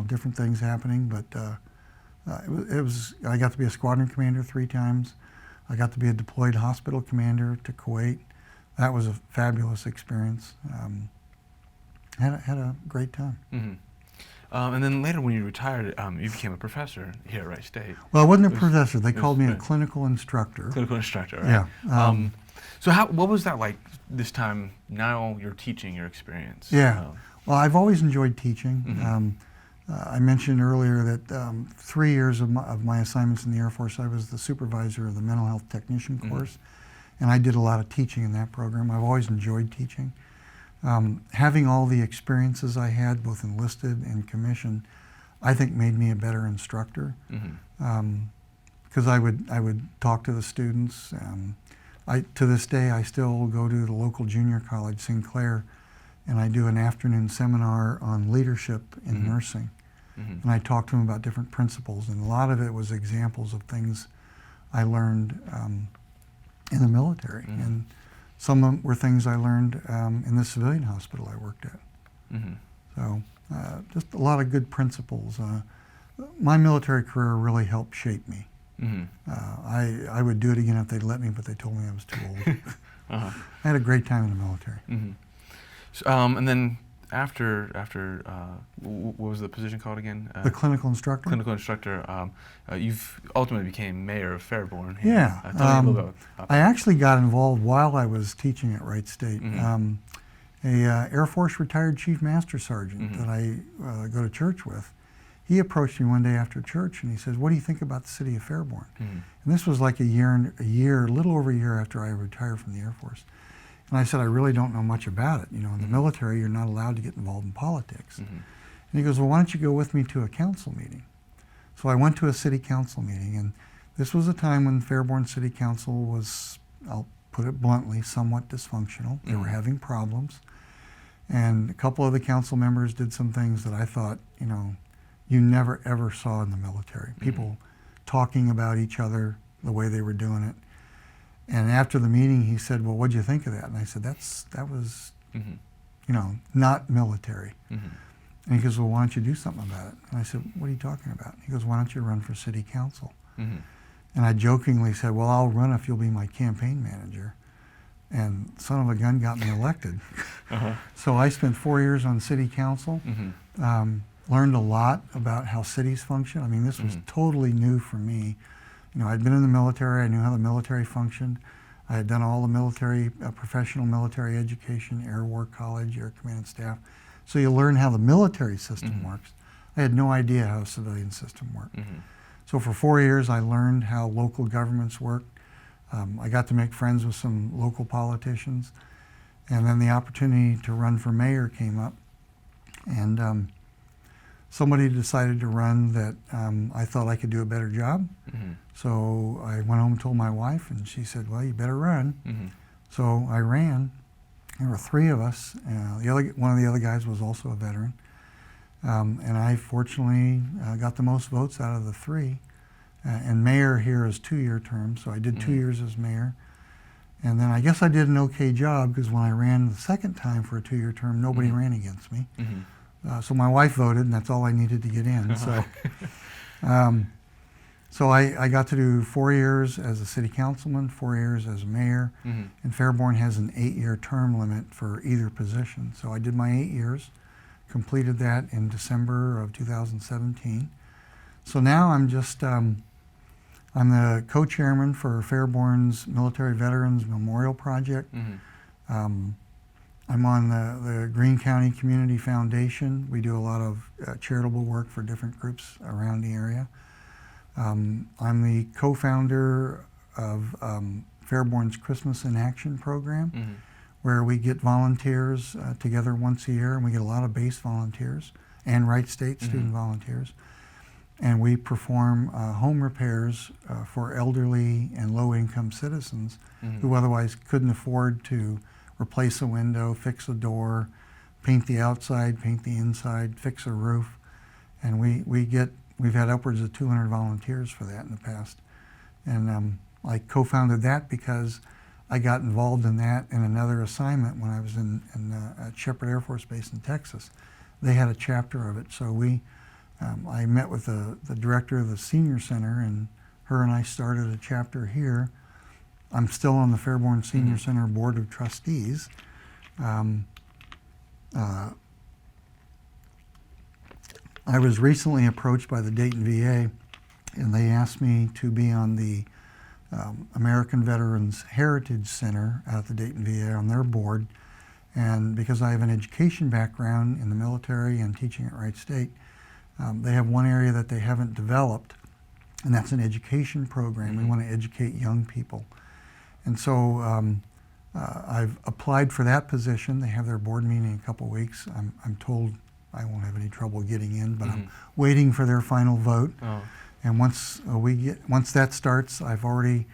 different things happening, but I got to be a squadron commander 3 times. I got to be a deployed hospital commander to Kuwait. That was a fabulous experience. Had a great time. And then later, when you retired, you became a professor here at Wright State. Well, I wasn't a professor. They called me a clinical instructor. Clinical instructor, right? Yeah. So what was that like this time? Now you're teaching your experience. Yeah. Well, I've always enjoyed teaching. I mentioned earlier that 3 years of my assignments in the Air Force, I was the supervisor of the mental health technician course, and I did a lot of teaching in that program. I've always enjoyed teaching. Having all the experiences I had, both enlisted and commissioned, I think made me a better instructor. Because I would talk to the students. To this day, I still go to the local junior college, Sinclair, and I do an afternoon seminar on leadership in nursing. And I talk to them about different principles, and a lot of it was examples of things I learned in the military. And some of them were things I learned in the civilian hospital I worked at. So just a lot of good principles. My military career really helped shape me. I would do it again if they'd let me, but they told me I was too old. I had a great time in the military. So, and then after what was the position called again? The clinical instructor? Clinical instructor. You've ultimately became mayor of Fairborn. Yeah. Tell me a little bit about that. I actually got involved while I was teaching at Wright State. A Air Force retired Chief Master Sergeant that I go to church with, he approached me one day after church and he says, "What do you think about the city of Fairborn?" And this was like a little over a year after I retired from the Air Force. And I said, "I really don't know much about it. You know, in the military, you're not allowed to get involved in politics." And he goes, "Well, why don't you go with me to a council meeting?" So I went to a city council meeting, and this was a time when Fairborn City Council was, I'll put it bluntly, somewhat dysfunctional. They were having problems. And a couple of the council members did some things that I thought, you never ever saw in the military. People talking about each other the way they were doing it. And after the meeting, he said, "Well, what'd you think of that?" And I said, that was, not military. And he goes, "Well, why don't you do something about it?" And I said, "What are you talking about?" He goes, "Why don't you run for city council?" And I jokingly said, "Well, I'll run if you'll be my campaign manager." And son of a gun got me elected. So I spent 4 years on city council, learned a lot about how cities function. I mean, this was totally new for me. I'd been in the military, I knew how the military functioned. I had done all the military, professional military education, Air War College, Air Command and Staff. So you learn how the military system works. I had no idea how a civilian system worked. So for 4 years, I learned how local governments work. I got to make friends with some local politicians. And then the opportunity to run for mayor came up. And somebody decided to run that I thought I could do a better job. So I went home and told my wife, and she said, well, you better run. So I ran. There were 3 of us. One of the other guys was also a veteran. And I fortunately got the most votes out of the 3. And mayor here is 2-year terms, so I did 2 years as mayor. And then I guess I did an okay job, because when I ran the second time for a 2-year term, nobody ran against me. So my wife voted, and that's all I needed to get in. So I got to do 4 years as a city councilman, 4 years as mayor, and Fairborn has an 8-year term limit for either position. So I did my 8 years, completed that in December of 2017. So now I'm just, I'm the co-chairman for Fairborn's Military Veterans Memorial Project. I'm on the Greene County Community Foundation. We do a lot of charitable work for different groups around the area. I'm the co-founder of Fairborn's Christmas in Action program, where we get volunteers together once a year, and we get a lot of base volunteers and Wright State student volunteers. And we perform home repairs for elderly and low-income citizens who otherwise couldn't afford to replace a window, fix a door, paint the outside, paint the inside, fix a roof. And we've had upwards of 200 volunteers for that in the past. And I co-founded that because I got involved in that in another assignment when I was at Shepherd Air Force Base in Texas. They had a chapter of it, so I met with the director of the Senior Center, and her and I started a chapter here. I'm still on the Fairborn Senior Center Board of Trustees. I was recently approached by the Dayton VA, and they asked me to be on the American Veterans Heritage Center out at the Dayton VA on their board. And because I have an education background in the military and teaching at Wright State, they have one area that they haven't developed, and that's an education program. We want to educate young people. And so I've applied for that position. They have their board meeting in a couple weeks. I'm told I won't have any trouble getting in, but I'm waiting for their final vote. And once that starts, I've already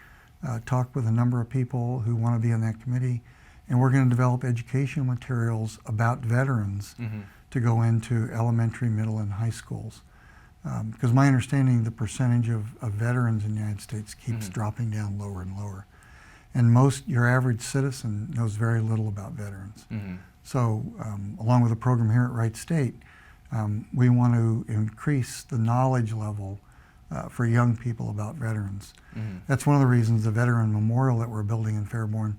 talked with a number of people who want to be on that committee, and we're going to develop educational materials about veterans to go into elementary, middle, and high schools. Because my understanding, the percentage of veterans in the United States keeps dropping down lower and lower. And your average citizen knows very little about veterans. So along with the program here at Wright State, we want to increase the knowledge level for young people about veterans. That's one of the reasons the Veteran Memorial that we're building in Fairborn,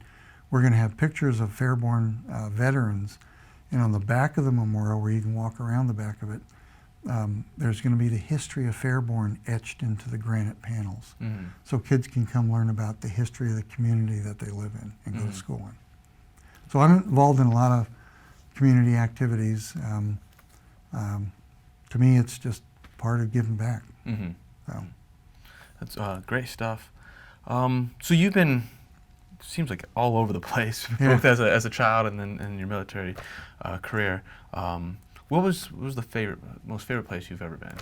we're going to have pictures of Fairborn veterans, and on the back of the memorial, where you can walk around the back of it, there's going to be the history of Fairborn etched into the granite panels. So kids can come learn about the history of the community that they live in and go to school in. So I'm involved in a lot of community activities. To me, it's just part of giving back. So. That's great stuff. So you've been, seems like all over the place, both as a child and then in your military career. What was the most favorite place you've ever been?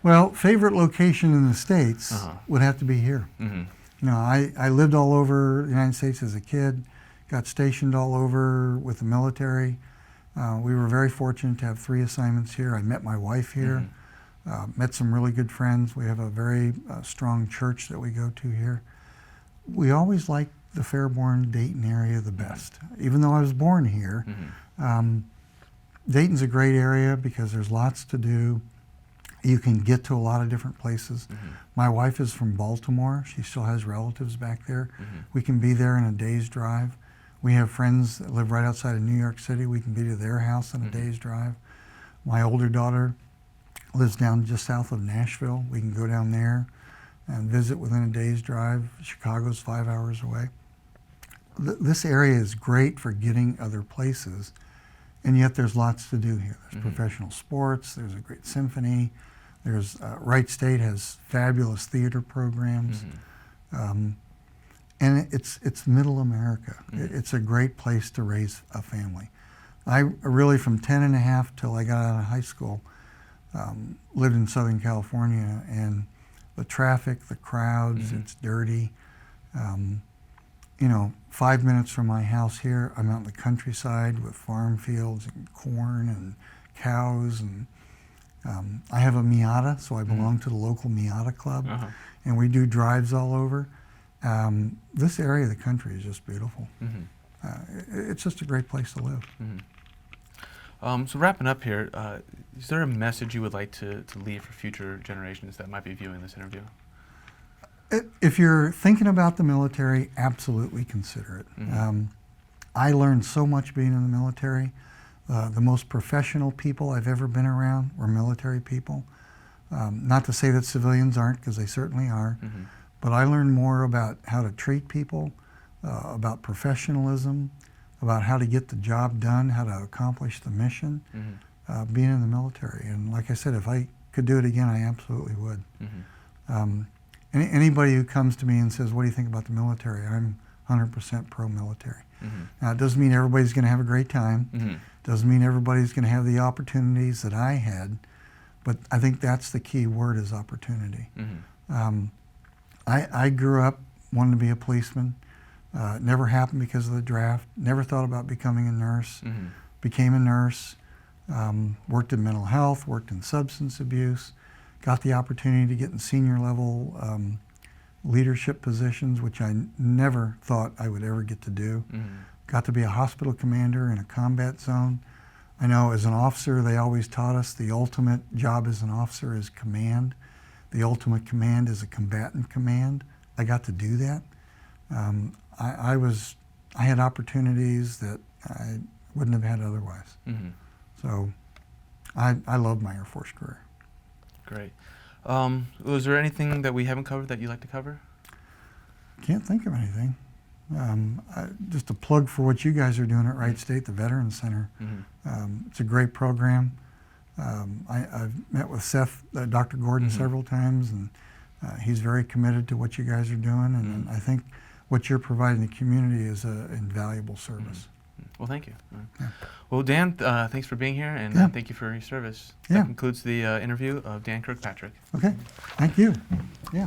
Well, favorite location in the States would have to be here. You know, I lived all over the United States as a kid, got stationed all over with the military. We were very fortunate to have 3 assignments here. I met my wife here, met some really good friends. We have a very strong church that we go to here. We always liked the Fairborn-Dayton area the best, even though I was born here. Dayton's a great area because there's lots to do. You can get to a lot of different places. My wife is from Baltimore. She still has relatives back there. We can be there in a day's drive. We have friends that live right outside of New York City. We can be to their house in a day's drive. My older daughter lives down just south of Nashville. We can go down there and visit within a day's drive. Chicago's 5 hours away. This area is great for getting other places, and yet there's lots to do here. There's professional sports, there's a great symphony, There's Wright State has fabulous theater programs, and it's middle America. It's a great place to raise a family. I really, from 10 and a half till I got out of high school, lived in Southern California, and the traffic, the crowds, it's dirty. 5 minutes from my house here, I'm out in the countryside with farm fields and corn and cows, and I have a Miata, so I belong to the local Miata club, and we do drives all over. This area of the country is just beautiful. It's just a great place to live. So wrapping up here, is there a message you would like to leave for future generations that might be viewing this interview? If you're thinking about the military, absolutely consider it. I learned so much being in the military. The most professional people I've ever been around were military people. Not to say that civilians aren't, because they certainly are, but I learned more about how to treat people, about professionalism, about how to get the job done, how to accomplish the mission, being in the military. And like I said, if I could do it again, I absolutely would. Anybody who comes to me and says, what do you think about the military? I'm 100% pro-military. Now, it doesn't mean everybody's going to have a great time. Doesn't mean everybody's going to have the opportunities that I had, but I think that's the key word, is opportunity. I grew up wanting to be a policeman. Never happened because of the draft. Never thought about becoming a nurse. Became a nurse. Worked in mental health, worked in substance abuse. Got the opportunity to get in senior level leadership positions, which I never thought I would ever get to do. Got to be a hospital commander in a combat zone. I know as an officer, they always taught us the ultimate job as an officer is command. The ultimate command is a combatant command. I got to do that. I had opportunities that I wouldn't have had otherwise. So I love my Air Force career. Great. Was there anything that we haven't covered that you'd like to cover? Can't think of anything. Just a plug for what you guys are doing at Wright State, the Veterans Center. It's a great program. I've met with Seth, Dr. Gordon, several times, and he's very committed to what you guys are doing, and I think what you're providing the community is an invaluable service. Well, thank you. Yeah. Well, Dan, thanks for being here, and thank you for your service. Yeah. That concludes the interview of Dan Kirkpatrick. Okay, thank you. Yeah.